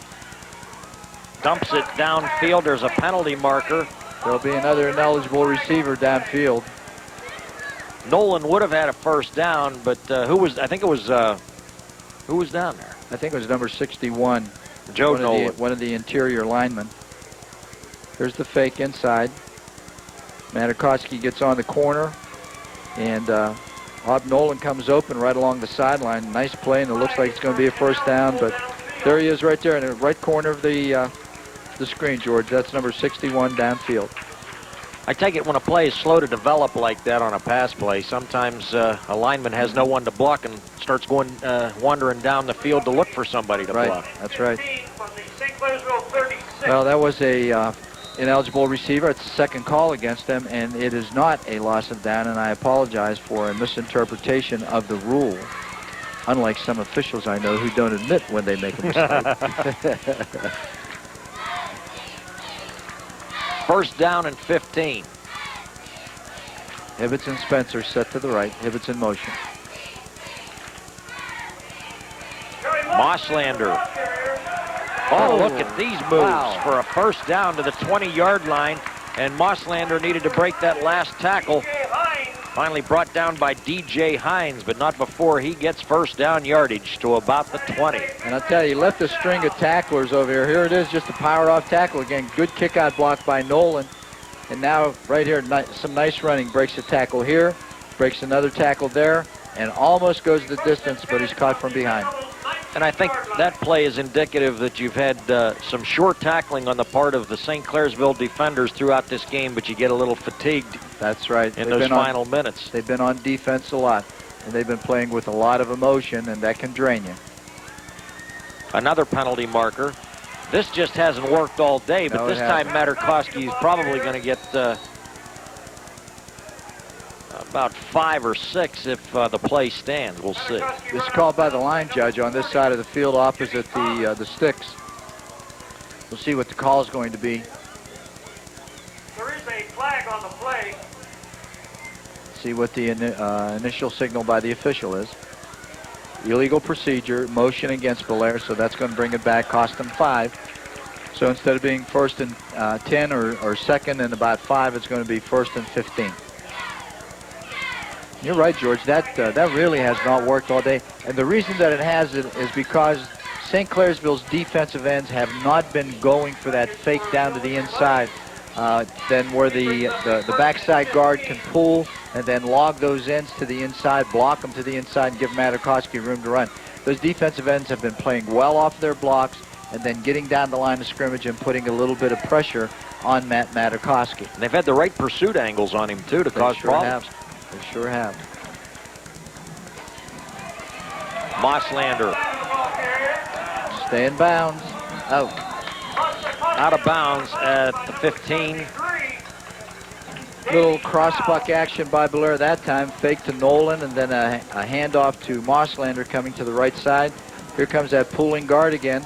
dumps it downfield. There's a penalty marker. There'll be another ineligible receiver downfield. Nolan would have had a first down, but who was down there? I think it was number 61. Joe Nolan. One of the interior linemen. Here's the fake inside. Materkoski gets on the corner, and Bob Nolan comes open right along the sideline. Nice play, and it looks like it's going to be a first down, but there he is right there in the right corner of the screen, George. That's number 61 downfield. I take it when a play is slow to develop like that on a pass play, sometimes a lineman has no one to block and starts going wandering down the field to look for somebody to block. That's right. Well, that was a ineligible receiver. It's the second call against them, and it is not a loss of down, and I apologize for a misinterpretation of the rule, unlike some officials I know who don't admit when they make a mistake. First down and 15. Hibbits and Spencer set to the right. Hibbits in motion. Mosslander. Oh, look at these moves for a first down to the 20-yard line, and Mosslander needed to break that last tackle. Finally brought down by D.J. Hines, but not before he gets first down yardage to about the 20. And I'll tell you, he left a string of tacklers over here. Here it is, just a power-off tackle again. Good kick-out block by Nolan. And now, right here, some nice running. Breaks a tackle here, breaks another tackle there, and almost goes the distance, but he's caught from behind. And I think that play is indicative that you've had some short tackling on the part of the St. Clairsville defenders throughout this game, but you get a little fatigued. That's right. In those final minutes. They've been on defense a lot, and they've been playing with a lot of emotion, and that can drain you. Another penalty marker. This just hasn't worked all day, but this time Materkoski is probably going to get about 5 or 6 if the play stands. We'll see. This is called by the line judge on this side of the field opposite the sticks. We'll see what the call is going to be. There is a flag on the play. See what the initial signal by the official is. Illegal procedure, motion against Bellaire, so that's going to bring it back, cost them 5. So instead of being first and 10 or second and about 5, it's going to be first and 15. You're right, George. That really has not worked all day. And the reason that it has is because St. Clairsville's defensive ends have not been going for that fake down to the inside. Then where the backside guard can pull and then log those ends to the inside, block them to the inside, and give Materkoski room to run. Those defensive ends have been playing well off their blocks and then getting down the line of scrimmage and putting a little bit of pressure on Materkoski. And they've had the right pursuit angles on him, too, to cause problems. They sure have. Mosslander. Stay in bounds. Out of bounds at the 15. Little cross-buck action by Bellaire that time. Fake to Nolan and then a handoff to Mosslander coming to the right side. Here comes that pulling guard again.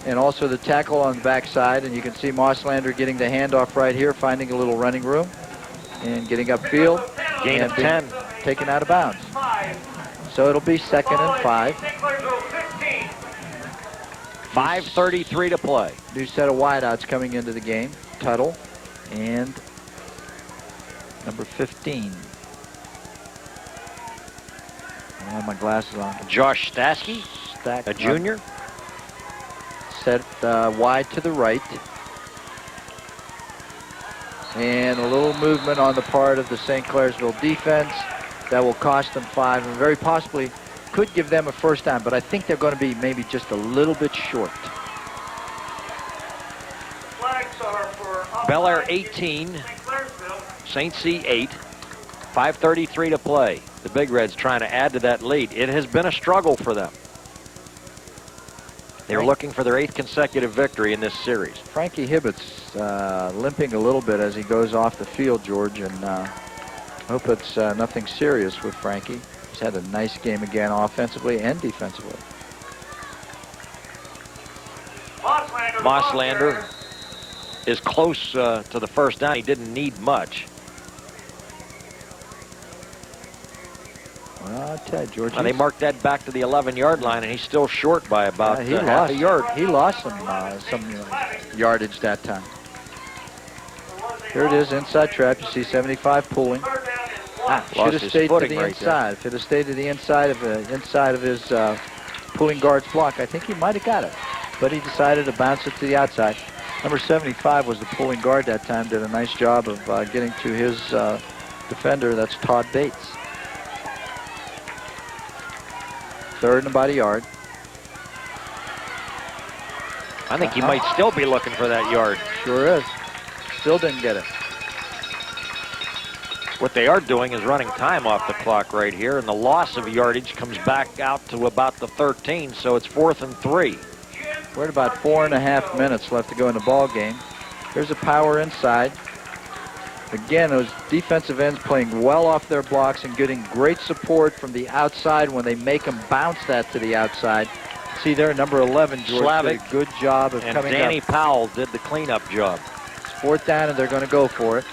and also the tackle on the backside. And you can see Mosslander getting the handoff right here, finding a little running room, and getting upfield. Gain of 10. Taken out of bounds. So it'll be 2nd and 5. 5:33 to play. New set of wideouts coming into the game. Tuttle and number 15. I have my glasses on. Josh Stasky, a junior. Set wide to the right. And a little movement on the part of the St. Clairsville defense that will cost them 5 and very possibly could give them a first down, but I think they're going to be maybe just a little bit short. Bellaire 18, St. C 8, 5:33 to play. The Big Reds trying to add to that lead. It has been a struggle for them. They're looking for their 8th consecutive victory in this series. Frankie Hibbits limping a little bit as he goes off the field, George, and I hope it's nothing serious with Frankie. He's had a nice game again offensively and defensively. Mosslander is close to the first down. He didn't need much. Well, I'll tell you, George. They marked that back to the 11-yard line, and he's still short by about he half a yard. He lost some yardage that time. Here it is, inside trap. You see 75 pulling. Should have stayed to the inside. If it had stayed to the inside of his pulling guard's block, I think he might have got it. But he decided to bounce it to the outside. Number 75 was the pulling guard that time. Did a nice job of getting to his defender. That's Todd Bates. 3rd and about a yard. I think he might still be looking for that yard. Sure is. Still didn't get it. What they are doing is running time off the clock right here, and the loss of yardage comes back out to about the 13, so it's 4th and 3. We're at about 4.5 minutes left to go in the ball game. Here's a power inside. Again, those defensive ends playing well off their blocks and getting great support from the outside when they make them bounce that to the outside. See there, number 11, George, Slavic, did a good job of coming up. Danny Powell did the cleanup job. It's 4th down, and they're going to go for it.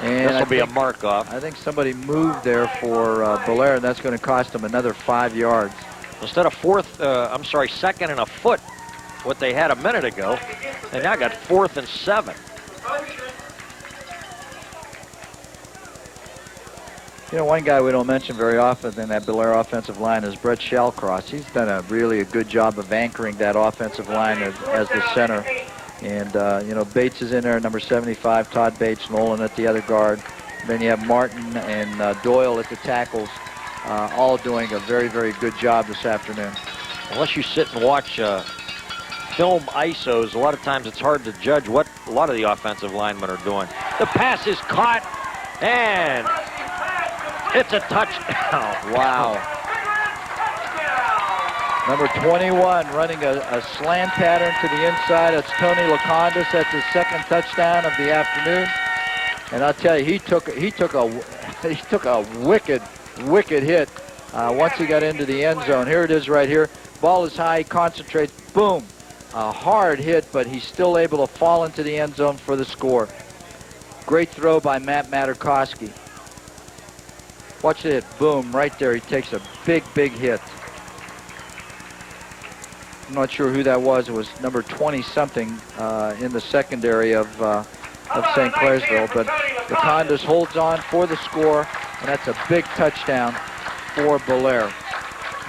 And this will be a mark-off. I think somebody moved there for Bellaire, and that's going to cost them another 5 yards. Instead of 2nd and a foot, what they had a minute ago, they now got 4th and 7. You know, one guy we don't mention very often in that Bellaire offensive line is Brett Shallcross. He's done a really good job of anchoring that offensive line as the center. And, you know, Bates is in there, number 75, Todd Bates, Nolan at the other guard. Then you have Martin and Doyle at the tackles, all doing a very, very good job this afternoon. Unless you sit and watch film ISOs, a lot of times it's hard to judge what a lot of the offensive linemen are doing. The pass is caught, and it's a touchdown. Wow. Number 21 running a slant pattern to the inside. It's Tony Lacondas. That's his 2nd touchdown of the afternoon. And I'll tell you, he took a wicked hit once he got into the end zone. Here it is right here. Ball is high, he concentrates, boom. A hard hit, but he's still able to fall into the end zone for the score. Great throw by Materkoski. Watch it, boom, right there. He takes a big hit. I'm not sure who that was. It was number 20-something in the secondary of St. Clairsville. But Lacondas holds on for the score, and that's a big touchdown for Bellaire.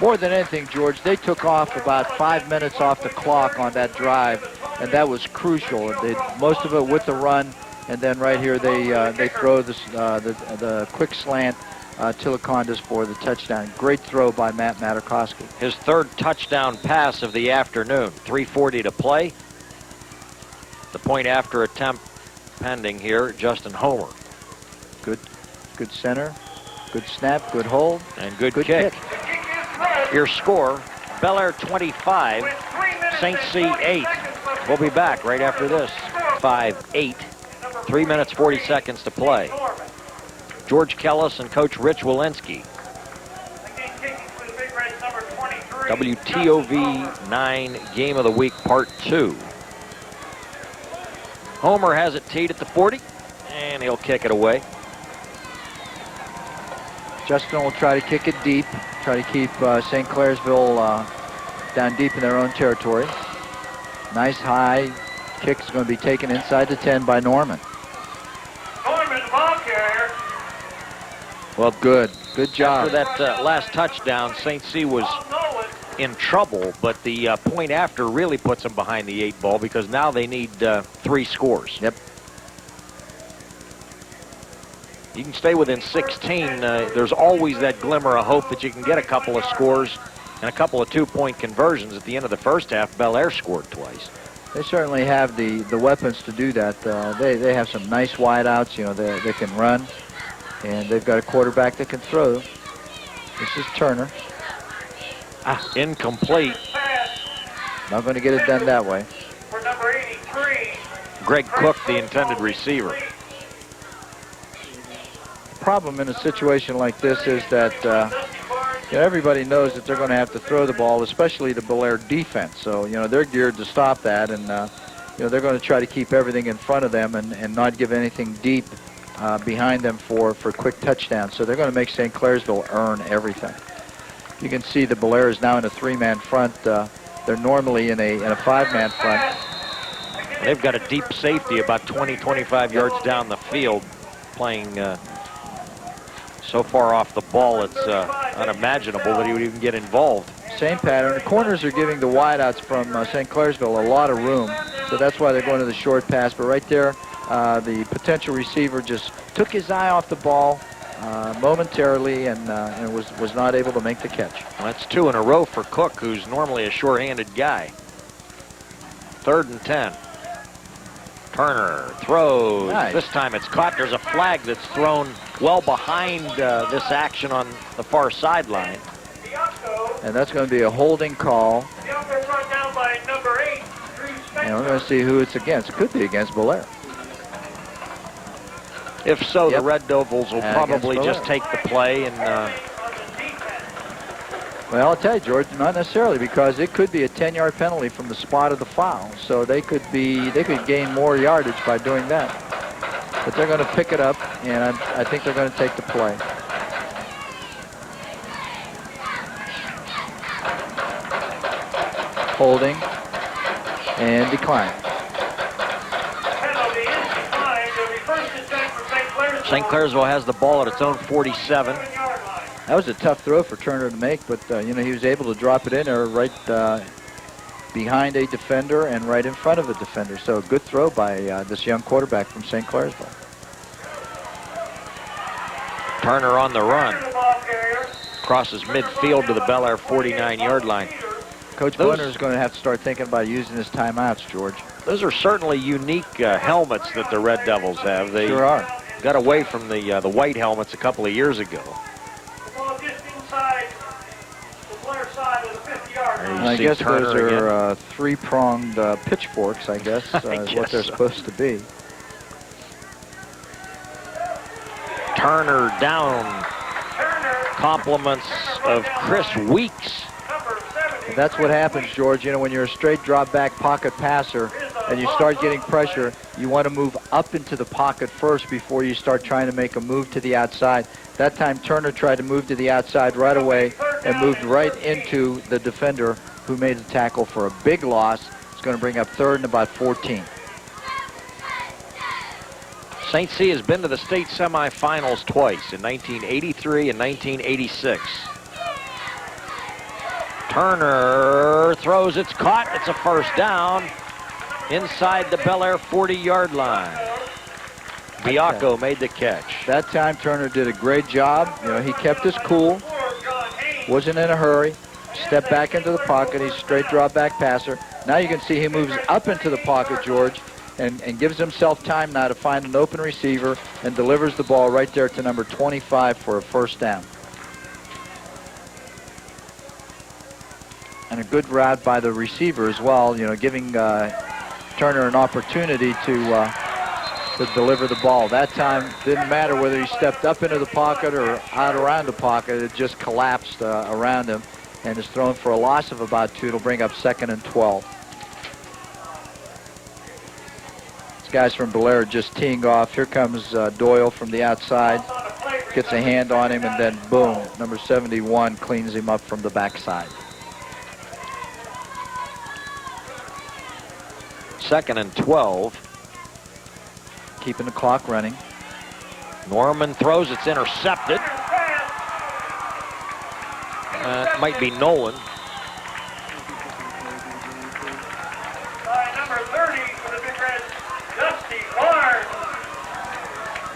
More than anything, George, they took off about 5 minutes off the clock on that drive, and that was crucial. They, most of it with the run, and then right here they throw the quick slant to Lacondas for the touchdown. Great throw by Materkoski. His 3rd touchdown pass of the afternoon. 3:40 to play. The point after attempt pending here, Justin Homer. Good center, good snap, good hold, and good kick. Your score, Bellaire 25, St. C 8. We'll be back right after this. 5-8, 3 minutes 40 seconds to play. George Kellis and Coach Rich Walensky. WTOV 9 Game of the Week Part 2. Homer has it teed at the 40, and he'll kick it away. Justin will try to kick it deep, try to keep St. Clairsville down deep in their own territory. Nice high kick is going to be taken inside the 10 by Norman. Norman, the ball carrier. Well, good job. After that last touchdown, St. C was in trouble, but the point after really puts them behind the 8 ball because now they need 3 scores. Yep. You can stay within 16. There's always that glimmer of hope that you can get a couple of scores and a couple of 2-point conversions. At the end of the first half, Bellaire scored twice. They certainly have the weapons to do that. They have some nice wideouts. You know, they can run, and they've got a quarterback that can throw. This is Turner. Incomplete. Not going to get it done that way. For number 83. Greg Cook, the intended receiver. Problem in a situation like this is that you know, everybody knows that they're going to have to throw the ball, especially the Bellaire defense. So, you know, they're geared to stop that, and you know, they're going to try to keep everything in front of them and not give anything deep behind them for quick touchdowns. So they're going to make St. Clairsville earn everything. You can see the Bellaire is now in a 3-man front. They're normally in a 5-man front. They've got a deep safety about 20-25 yards down the field, playing so far off the ball it's unimaginable that he would even get involved. Same pattern. The corners are giving the wideouts from St. Clairsville a lot of room, so that's why they're going to the short pass. But right there, the potential receiver just took his eye off the ball momentarily and was not able to make the catch. Well, that's 2 in a row for Cook, who's normally a sure-handed guy. 3rd and 10. Turner throws. Nice. This time it's caught. There's a flag that's thrown well behind this action on the far sideline. And that's going to be a holding call. Brought down by number 8. And we're going to see who it's against. It could be against Bellaire. If so, Yep. the Red Devils will probably against just take the play and well, I'll tell you, George, not necessarily, because it could be a 10-yard penalty from the spot of the foul. So they could gain more yardage by doing that. But they're going to pick it up, and I think they're going to take the play. Holding and decline. St. Clairsville has the ball at its own 47. That was a tough throw for Turner to make, but you know, he was able to drop it in there right behind a defender and right in front of a defender. So a good throw by this young quarterback from St. Clairsville. Turner on the run. Crosses midfield to the Bellaire 49-yard line. Coach Bonner is going to have to start thinking about using his timeouts, George. Those are certainly unique helmets that the Red Devils have. They sure are. Got away from the white helmets a couple of years ago. I guess those are 3-pronged pitchforks, I guess, is what they're supposed to be. Turner down. Compliments of Chris Weeks. And that's what happens, George. You know, when you're a straight drop back pocket passer and you start getting pressure, you want to move up into the pocket first before you start trying to make a move to the outside. That time Turner tried to move to the outside right away and moved right into the defender who made the tackle for a big loss. It's going to bring up 3rd and about 14. St. C has been to the state semifinals twice, in 1983 and 1986. Turner throws, it's caught, it's a first down inside the Bellaire 40-yard line. Biacco made the catch. That time Turner did a great job. You know, he kept his cool, wasn't in a hurry, stepped back into the pocket. He's a straight drop back passer. Now you can see he moves up into the pocket, George, and gives himself time now to find an open receiver and delivers the ball right there to number 25 for a first down. And a good route by the receiver as well, you know, giving Turner an opportunity to deliver the ball. That time didn't matter whether he stepped up into the pocket or out around the pocket. It just collapsed around him. and is thrown for a loss of about 2. It'll bring up 2nd and 12. These guys from Bellaire are just teeing off. Here comes Doyle from the outside. Gets a hand on him, and then boom, number 71 cleans him up from the backside. 2nd and 12. Keeping the clock running. Norman throws. It's intercepted. It might be Nolan. Number 30 for the Big Reds, Dusty Barnes.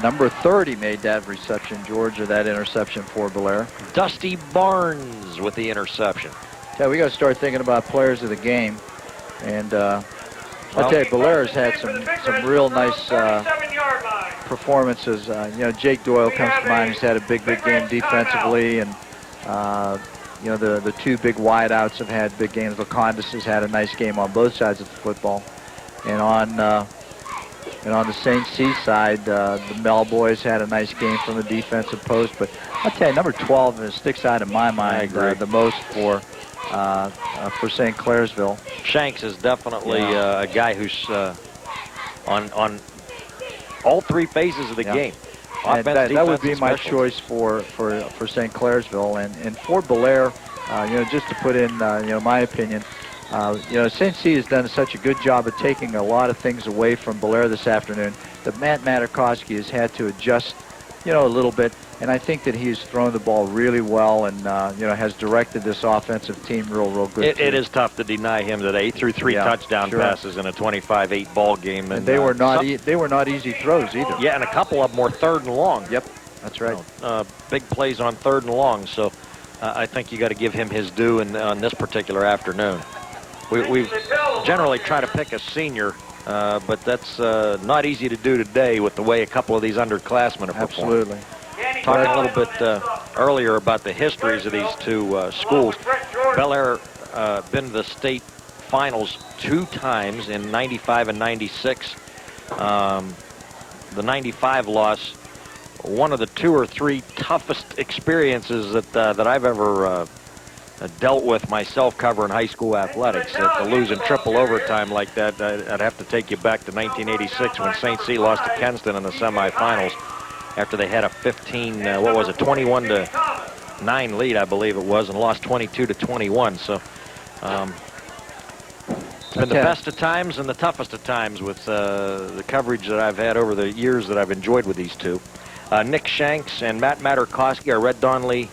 Number 30 made that reception, George, or that interception for Bellaire. Dusty Barnes with the interception. Yeah, we got to start thinking about players of the game, and I'll tell you, Bellaire has had some real nice performances. You know, Jake Doyle comes to mind. He's had a big game defensively, and you know, the 2 big wideouts have had big games. Lacondas has had a nice game on both sides of the football, and on the St. C side, the Mel boys had a nice game from the defensive post. But I'll tell you, number 12 sticks out in my mind the most for St. Clairsville. Shanks is definitely a guy who's on all 3 phases of the game. And that would be my choice for St. Clairsville, and for Bellaire, you know, just to put in, you know, my opinion. You know, St. C has done such a good job of taking a lot of things away from Bellaire this afternoon that Materkoski has had to adjust, you know, a little bit. And I think that he's thrown the ball really well, and you know, has directed this offensive team real good. It is tough to deny him today. He threw 3 touchdown passes in a 25-8 ball game, and they were not easy throws either. Yeah, and a couple of them were 3rd and long. Yep, that's right. Big plays on 3rd and long. So I think you got to give him his due on this particular afternoon. We generally try to pick a senior, but that's not easy to do today with the way a couple of these underclassmen have performed. Absolutely. Talking a little bit earlier about the histories of these 2 schools. Bellaire been to the state finals 2 times in 95 and 96. The 95 loss, one of the 2 or 3 toughest experiences that I've ever dealt with myself covering high school athletics. To lose in triple overtime like that, I'd have to take you back to 1986 when St. C lost to Kenston in the semifinals after they had a 21-9 lead, I believe it was, and lost 22-21. So it's been the best of times and the toughest of times with the coverage that I've had over the years that I've enjoyed with these 2. Nick Shanks and Matt Materkoski are Red Donley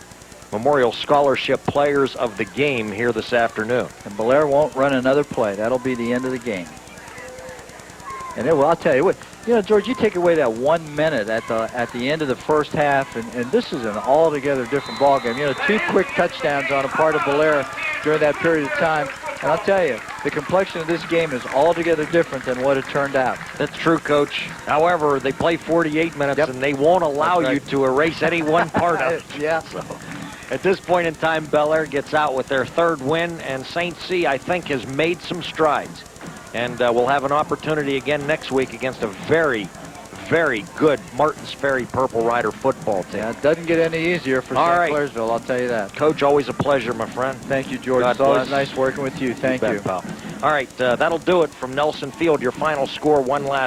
Memorial Scholarship Players of the game here this afternoon. And Bellaire won't run another play. That'll be the end of the game. And it will, I'll tell you what, you know, George, you take away that 1 minute at the end of the first half, and this is an altogether different ball game. You know, 2 quick touchdowns on a part of Bellaire during that period of time. And I'll tell you, the complexion of this game is altogether different than what it turned out. That's true, Coach. However, they play 48 minutes, and they won't allow you to erase any one part of it. Yeah. So, at this point in time, Bellaire gets out with their 3rd win, and St. C, I think, has made some strides. And we'll have an opportunity again next week against a very, very good Martins Ferry Purple Rider football team. Yeah, it doesn't get any easier for St. Clairsville, I'll tell you that. Coach, always a pleasure, my friend. Thank you, George. It's always nice working with you. Thank you. Pal. All right, that'll do it from Nelson Field. Your final score, one last